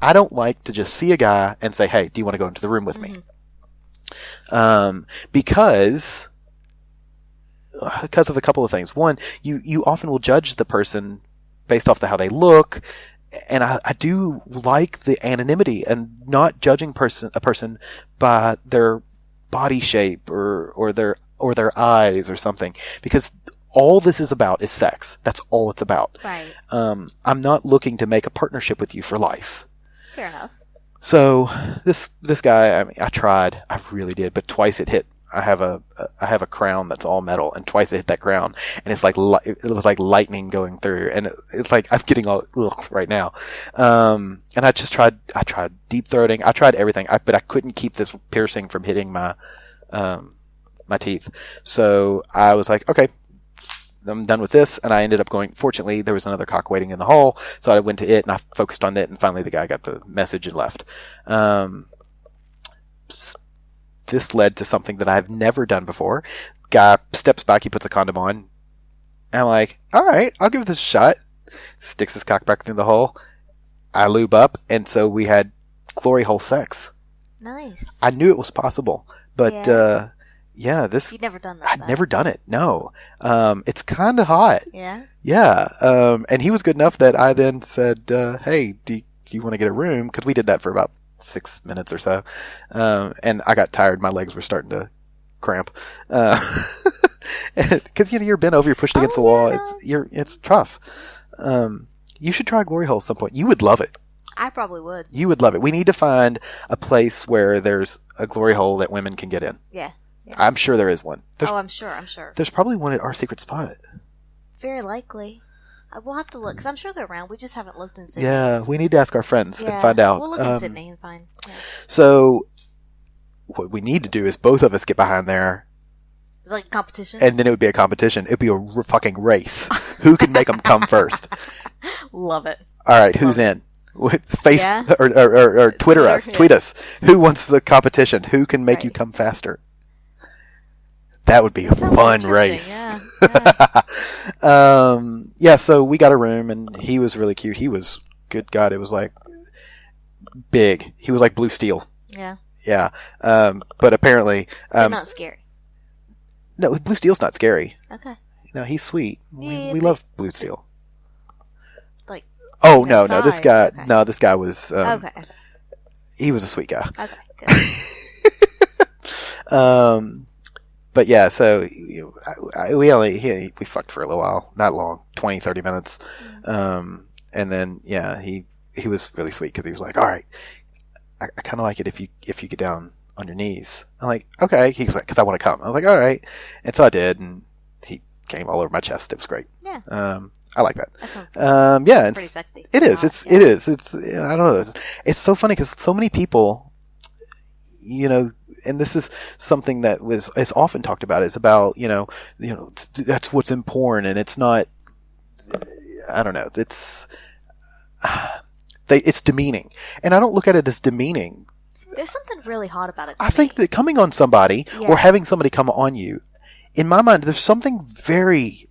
I don't like to just see a guy and say, hey, do you want to go into the room with me? Because of a couple of things. One, you often will judge the person based off how they look. And I do like the anonymity and not judging a person by their body shape or their eyes or something, because all this is about is sex. That's all it's about. Right. I'm not looking to make a partnership with you for life. Fair enough. So this guy, I mean, I tried, I really did, but twice it hit. I have a crown that's all metal, and twice it hit that crown, and it's like it was like lightning going through, and it's like I'm getting all right now. And I tried deep throating, I tried everything, but I couldn't keep this piercing from hitting my teeth. So I was like, okay, I'm done with this, and I ended up going. Fortunately, there was another cock waiting in the hall, so I went to it and I focused on it, and finally the guy got the message and left. This led to something that I've never done before. Guy steps back, he puts a condom on, and I'm like, all right, I'll give this a shot. Sticks his cock back through the hole. I lube up, and so we had glory hole sex. Nice. I knew it was possible, but You'd never done that. I'd never done it. No. It's kind of hot. Yeah. Yeah. And he was good enough that I then said, hey, do you want to get a room? Because we did that for about 6 minutes or so. And I got tired. My legs were starting to cramp. Because you're bent over, you're pushed against the wall. It's tough. You should try glory hole at some point. You would love it. I probably would. You would love it. We need to find a place where there's a glory hole that women can get in. Yeah. I'm sure there is one. I'm sure. There's probably one at Our Secret Spot. Very likely. We'll have to look, because I'm sure they're around. We just haven't looked in Sydney. Yeah, we need to ask our friends and find out. We'll look in Sydney and find. Yeah. So, what we need to do is both of us get behind there. It's like a competition? And then it would be a competition. It would be a fucking race. Who can make them come first? Love it. All right, who's in? Or Twitter us. Tweet us. Who wants the competition? Who can make you come faster? That would be a Sounds fun interesting, race. Yeah. So we got a room, and he was really cute. He was, good God, it was like big. He was like blue steel. Yeah. Yeah. But apparently, But not scary. no, blue steel's not scary. Okay. No, he's sweet. Yeah, We love blue steel. Like. Oh no no, this size. guy, Okay. no, this guy was. Okay. He was a sweet guy. Okay. Good. But yeah, so we fucked for a little while, not long, 20, 30 minutes. And then, yeah, he was really sweet because he was like, all right, I kind of like it if you get down on your knees. I'm like, okay. He's like, because I want to come. I was like, all right. And so I did, and he came all over my chest. It was great. Yeah. I like that. It's pretty sexy. It is. Yeah. It is. It's, I don't know. It's so funny because so many people, and this is something that is often talked about, is about, that's what's in porn, and it's not, I don't know, it's demeaning. And I don't look at it as demeaning. There's something really hot about it. I think that coming on somebody or having somebody come on you, in my mind, there's something very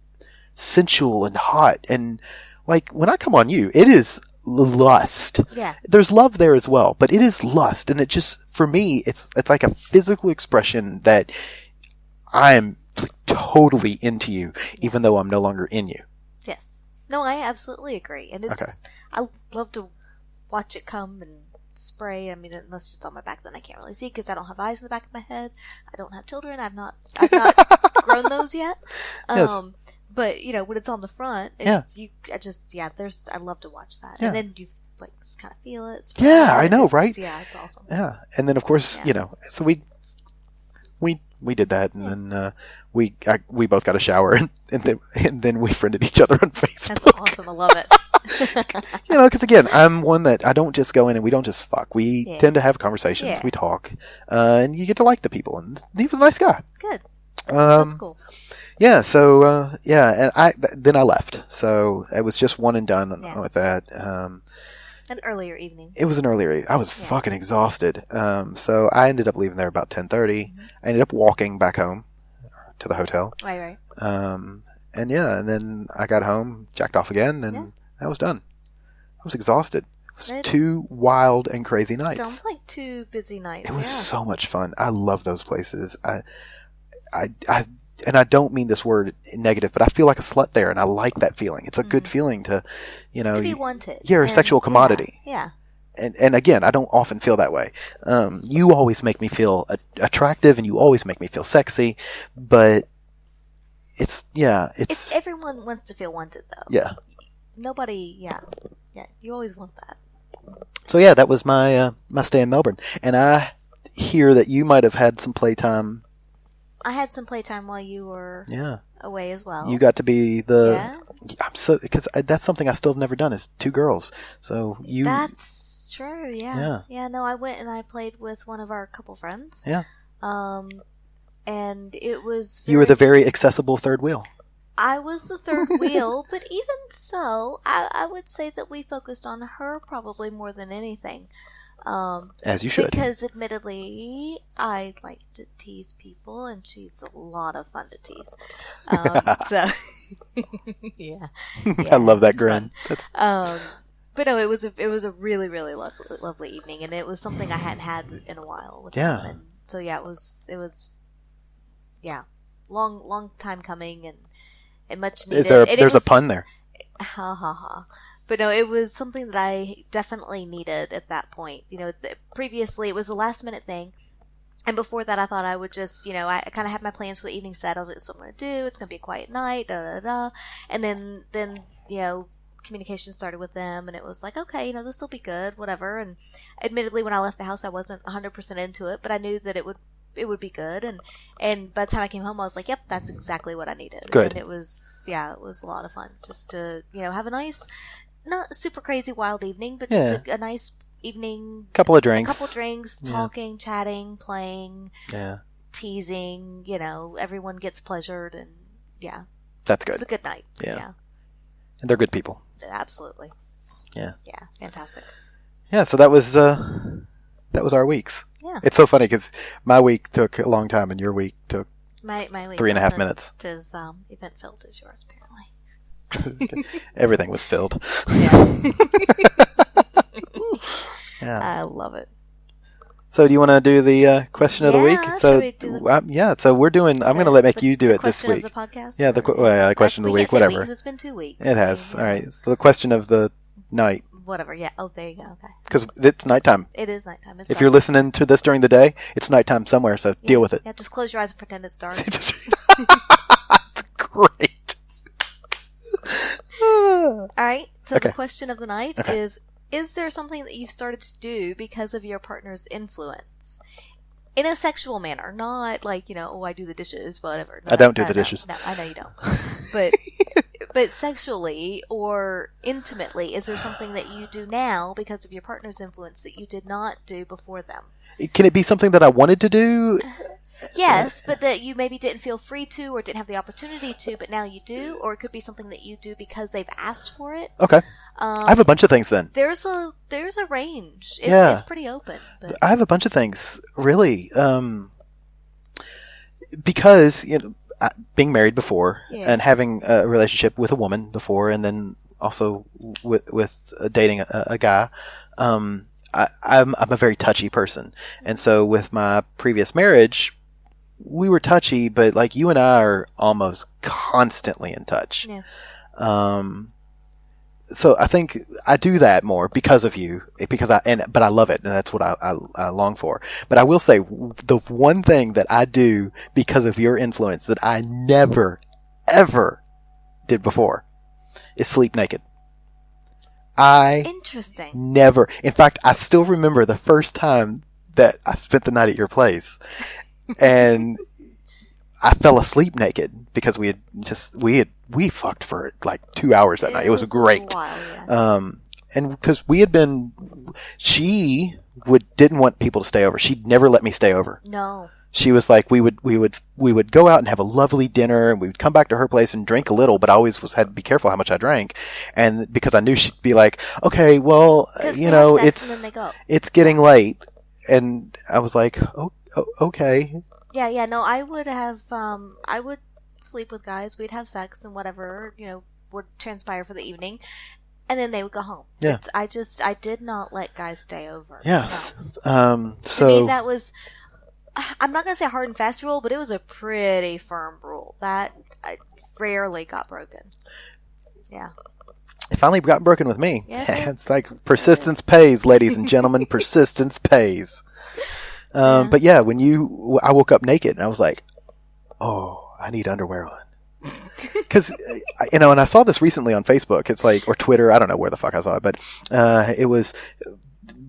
sensual and hot. And like when I come on you, it is lust. Yeah. There's love there as well, but it is lust. And it just, for me, it's like a physical expression that I am totally into you, even though I'm no longer in you. Yes. No, I absolutely agree. And Okay. I love to watch it come and spray. I mean, unless it's on my back, then I can't really see because I don't have eyes in the back of my head. I don't have children. I've not grown those yet. Yes. But when it's on the front, I love to watch that. Yeah. And then you like just kind of feel it. Yeah, I know, right? Yeah, it's awesome. Yeah. And then of course, so we did that, and then we both got a shower, and then we friended each other on Facebook. That's awesome. I love it. Because again, I'm one that I don't just go in and we don't just fuck. We tend to have conversations. Yeah. We talk, and you get to like the people. And he was a nice guy. Good. That's cool. Yeah. So and then I left. So it was just one and done with that. An earlier evening. It was an earlier. I was fucking exhausted. So I ended up leaving there about 10:30. I ended up walking back home to the hotel. Right. And then I got home, jacked off again, and I was done. I was exhausted. It was 2 wild and crazy nights. Sounds like 2 busy nights. It was so much fun. I love those places. And I don't mean this word negative, but I feel like a slut there, and I like that feeling. It's a good feeling to, to be wanted. You're a sexual commodity. Yeah. And again, I don't often feel that way. You always make me feel attractive, and you always make me feel sexy, but it's everyone wants to feel wanted, though. Yeah. Nobody, you always want that. So that was my my stay in Melbourne, and I hear that you might have had some playtime. I had some playtime while you were away as well. You got to be I'm so, because that's something I still have never done, is 2 girls. So you. That's true. Yeah. No, I went and I played with one of our couple friends. Yeah. And it was. You were the very accessible third wheel. I was the third wheel, but even so, I would say that we focused on her probably more than anything. As you should. Because admittedly, I like to tease people, and she's a lot of fun to tease. Yeah. I love that grin. But no, it was a really, really lovely evening, and it was something I hadn't had in a while with them. And so it was long time coming and much needed. There's a pun there. Ha ha ha. But no, it was something that I definitely needed at that point. Previously it was a last minute thing. And before that I thought I would just, I kind of had my plans for the evening set. I was like, this is what I'm going to do. It's going to be a quiet night, da da da. And then communication started with them, and it was like, okay, this will be good, whatever. And admittedly, when I left the house, I wasn't 100% into it, but I knew that it would be good. And by the time I came home, I was like, yep, that's exactly what I needed. Good. And it was a lot of fun just to, have a nice, not super crazy wild evening, but just a nice evening. Couple of drinks, talking, chatting, playing, teasing, everyone gets pleasured, and that's good. It's a good night. Yeah. And they're good people. Absolutely. Yeah. Yeah. Fantastic. Yeah. So that was our weeks. Yeah. It's so funny because my week took a long time and your week took My week 3.5 minutes. As event filled as yours, apparently. Everything was filled. Yeah. Yeah. I love it. So do you want to do the question of the week? So we do so we're doing. I'm going to make you do it this week. Week. Of the podcast. Yeah, the question of the week. Whatever. It's been 2 weeks. It has. All right. So the question of the night. Whatever. Yeah. Oh, there you go. Okay. Because it's nighttime. It is nighttime. If you're listening to this during the day, it's nighttime somewhere. So deal with it. Yeah. Just close your eyes and pretend it's dark. It's great. All right. So Okay. the question of the night is there something that you've started to do because of your partner's influence? In a sexual manner, not like, I do the dishes, whatever. No, I don't do the dishes. No, I know you don't. But sexually or intimately, is there something that you do now because of your partner's influence that you did not do before them? Can it be something that I wanted to do? Yes, but that you maybe didn't feel free to or didn't have the opportunity to, but now you do, or it could be something that you do because they've asked for it. Okay. I have a bunch of things then. There's a range. It's pretty open. But. I have a bunch of things, really. Because, being married before and having a relationship with a woman before, and then also with dating a guy, I'm a very touchy person. And so with my previous marriage, we were touchy, but like you and I are almost constantly in touch. Yeah. So I think I do that more because of you, but I love it, and that's what I long for. But I will say the one thing that I do because of your influence that I never, ever did before is sleep naked. Interesting. Never. In fact, I still remember the first time that I spent the night at your place, and I fell asleep naked because we fucked for like 2 hours that night. It was great. And because she didn't want people to stay over. She'd never let me stay over. No. She was like, we would go out and have a lovely dinner, and we would come back to her place and drink a little, but I always had to be careful how much I drank. And because I knew she'd be like, okay, well, it's getting late. And I was like, oh, okay. Yeah, no, I would sleep with guys, we'd have sex and whatever, would transpire for the evening, and then they would go home. Yeah. I did not let guys stay over. Yes. No. So to me, that was, I'm not going to say a hard and fast rule, but it was a pretty firm rule that I rarely got broken. Yeah. It finally got broken with me. Yeah, it's like persistence pays, ladies and gentlemen. Persistence pays. But yeah, I woke up naked and I was like, oh, I need underwear on. Because, and I saw this recently on Facebook. It's like, or Twitter. I don't know where the fuck I saw it, but it was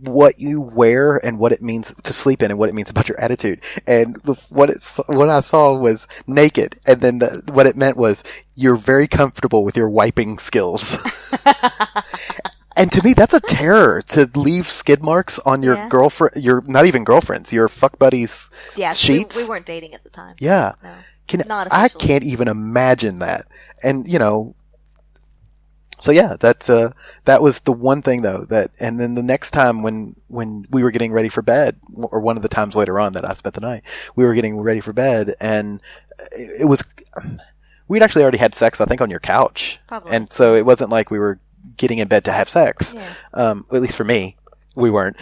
what you wear and what it means to sleep in and what it means about your attitude. And what I saw was naked. And then what it meant was you're very comfortable with your wiping skills. And to me, that's a terror to leave skid marks on your girlfriend, your not even girlfriends, your fuck buddies' sheets. We weren't dating at the time. Yeah. No. I can't even imagine that. And, so yeah, that was the one thing though and then the next time when we were getting ready for bed, or one of the times later on that I spent the night, we were getting ready for bed, and we'd actually already had sex, I think, on your couch. Probably. And so it wasn't like we were getting in bed to have sex. Yeah. At least for me, we weren't.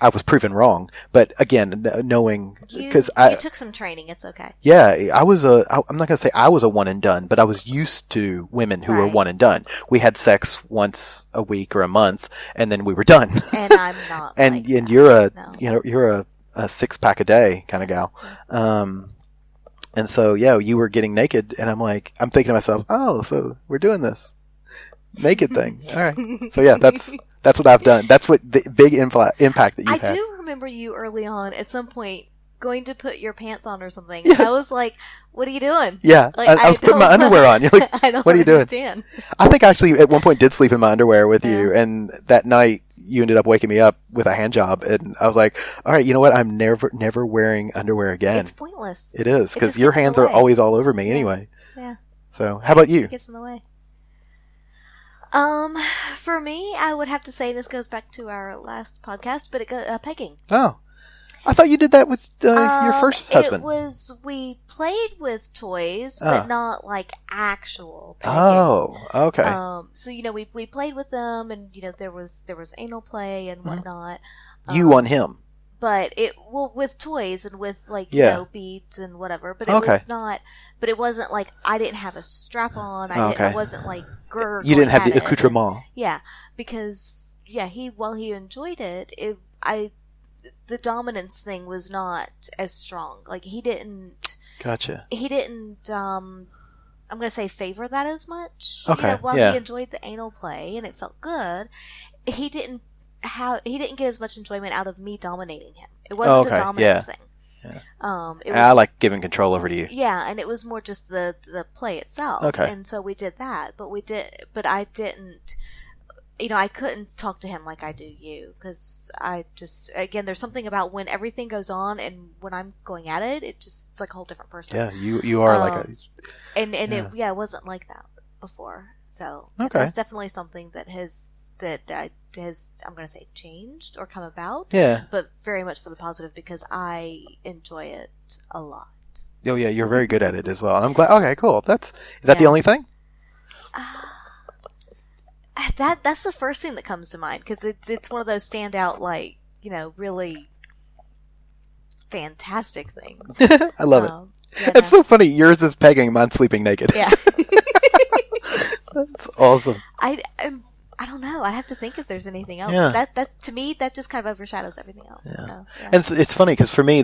I was proven wrong. But again, knowing, because you took some training, it's okay. Yeah, I'm not going to say I was a one and done, but I was used to women who were one and done. We had sex once a week or a month, and then we were done. And I'm not. And like you're a 6-pack a day kind of gal. And so, yeah, you were getting naked, and I'm thinking to myself, oh, so we're doing this naked thing. All right. So yeah, that's what I've done. That's what the big impact that you've had. I do remember you early on at some point going to put your pants on or something. Yeah. I was like, what are you doing? Yeah. I was putting my underwear on. You're like, what are you doing? I think I actually at one point did sleep in my underwear with you, and that night you ended up waking me up with a hand job, and I was like, all right, you know what? I'm never wearing underwear again. It's pointless. It is, because your hands are always all over me anyway. Yeah. So how about you? It gets in the way. For me, I would have to say, this goes back to our last podcast, but pegging. Oh. I thought you did that with your first husband. We played with toys, but not like actual pegging. Oh, okay. So we played with them, and there was anal play and whatnot. You on him. But with toys and with beads and whatever. But it was not. But it wasn't like I didn't have a strap on. I wasn't like grr. You didn't have the accoutrement. Yeah, because while he enjoyed it, the dominance thing was not as strong. Like he didn't. Gotcha. He didn't. I'm gonna say favor that as much. Okay. While he enjoyed the anal play and it felt good, he didn't get as much enjoyment out of me dominating him. It wasn't a dominance thing. Yeah. I like giving control over to you. Yeah, and it was more just the play itself. Okay. And so we did that, but I didn't. I couldn't talk to him like I do you, because I just, again, there's something about when everything goes on and when I'm going at it, it's like a whole different person. Yeah, you are like a. And it wasn't like that before. So that's definitely something that has I'm going to say changed or come about. Yeah. But very much for the positive, because I enjoy it a lot. Oh yeah, you're very good at it as well. And I'm glad. Okay, cool. Is that the only thing? That's the first thing that comes to mind, because it's one of those standout, like, really fantastic things. I love it. It's so funny. Yours is pegging, mine's sleeping naked. Yeah. That's awesome. I don't know. I'd have to think if there's anything else. Yeah. That to me, that just kind of overshadows everything else. Yeah. So, yeah. And it's funny because for me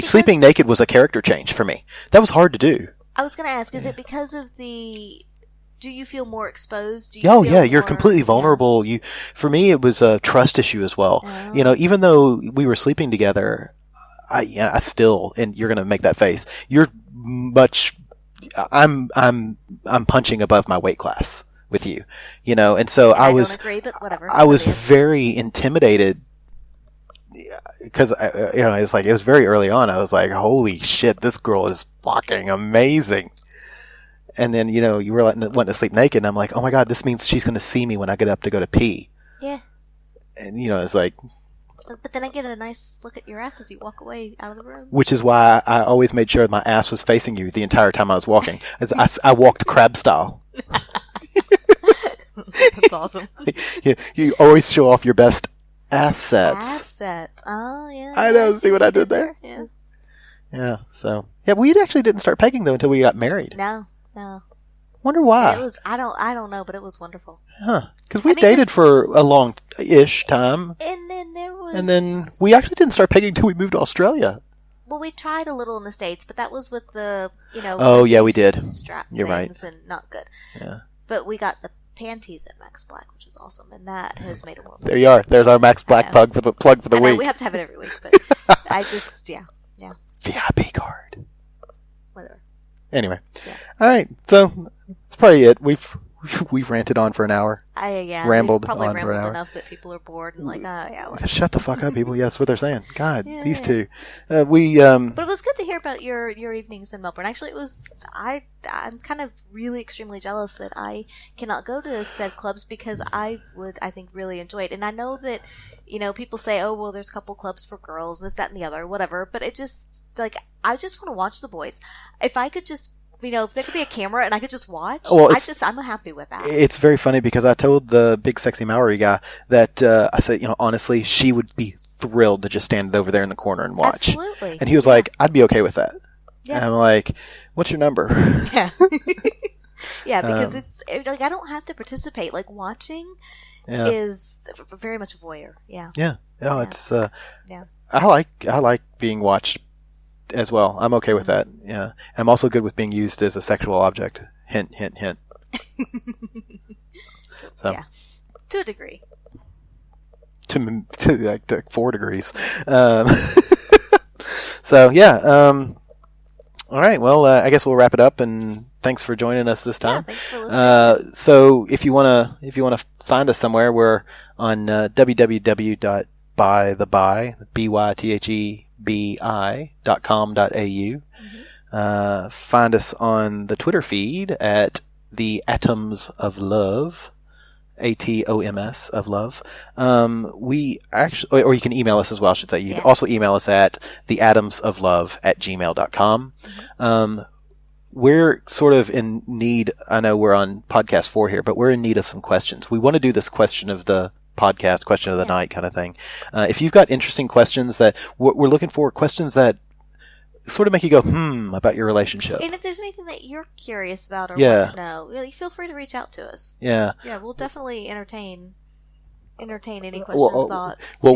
sleeping naked was a character change for me. That was hard to do. I was going to ask, is it because of do you feel more exposed? You're completely vulnerable. For me, it was a trust issue as well. Oh. Even though we were sleeping together, I still, and you're going to make that face. I'm punching above my weight class with you, and so I was. Don't agree, but whatever. I was very intimidated because it was very early on. I was like, "Holy shit, this girl is fucking amazing." And then you were wanting to sleep naked, and I'm like, "Oh my god, this means she's going to see me when I get up to go to pee." Yeah. And it's like. But then I get a nice look at your ass as you walk away out of the room. Which is why I always made sure my ass was facing you the entire time I was walking. I walked crab style. That's awesome. You always show off your best assets. Oh, yeah. I know. See what I did there? Yeah. Yeah. So, we actually didn't start pegging, though, until we got married. No. Wonder why. It was, I don't know, but it was wonderful. Huh. Because we dated for a long-ish time. And then there was... And then we actually didn't start pegging until we moved to Australia. Well, we tried a little in the States, but that was with the, Oh, yeah, we did. Strap You're right. And not good. Yeah. But we got the panties at Max Black, which was awesome, and that has made it more. There you are. There's our Max Black plug for the week. We have to have it every week, but I just, yeah. VIP card. Whatever. Anyway. Yeah. All right. So that's probably it. We've ranted on for an hour. Rambled probably on for an hour. enough that people are bored and like, Shut the fuck up, people. Yeah, that's what they're saying. God, these two. But it was good to hear about your evenings in Melbourne. Actually, it was. I'm kind of really extremely jealous that I cannot go to said clubs, because I think really enjoy it. And I know that people say, oh well, there's a couple clubs for girls, this, that, and the other, whatever. But it just I just want to watch the boys. If I could just. If there could be a camera and I could just watch, I'm happy with that. It's very funny because I told the big sexy Maori guy that I said, honestly, she would be thrilled to just stand over there in the corner and watch. Absolutely. And he was like, I'd be okay with that. Yeah. And I'm like, what's your number? Yeah. Yeah, because it's like I don't have to participate. Like watching is very much a voyeur. Yeah. Yeah. It's I like being watched as well. I'm okay with that. Yeah. I'm also good with being used as a sexual object. Hint, hint, hint. So. Yeah. To a degree. To 4 degrees. So, yeah. All right. Well, I guess we'll wrap it up, and thanks for joining us this time. Yeah, thanks for listening. So if you wanna find us somewhere, we're on www.bythebi.com.au. Find us on the Twitter feed at the Atoms of Love, ATOMS of love. We actually, or you can email us as well, I should say. You can Yeah. also email us at theatomsoflove@gmail.com. We're sort of in need, I know we're on podcast 4 here, but we're in need of some questions. We want to do this question of the podcast, question of the night kind of thing. If you've got interesting questions that we're looking for, questions that sort of make you go, about your relationship. And if there's anything that you're curious about or Yeah. want to know, really feel free to reach out to us. Yeah. Yeah, we'll definitely entertain any questions, thoughts. Well,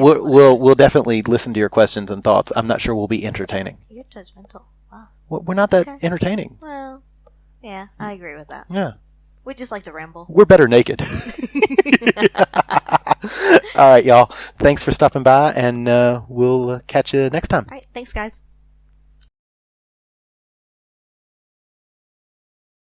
we'll definitely listen to your questions and thoughts. I'm not sure we'll be entertaining. You're judgmental. Wow. Well, we're not that Okay. entertaining. Well, yeah, I agree with that. Yeah. We just like to ramble. We're better naked. All right, y'all. Thanks for stopping by, and we'll catch you next time. All right, thanks, guys.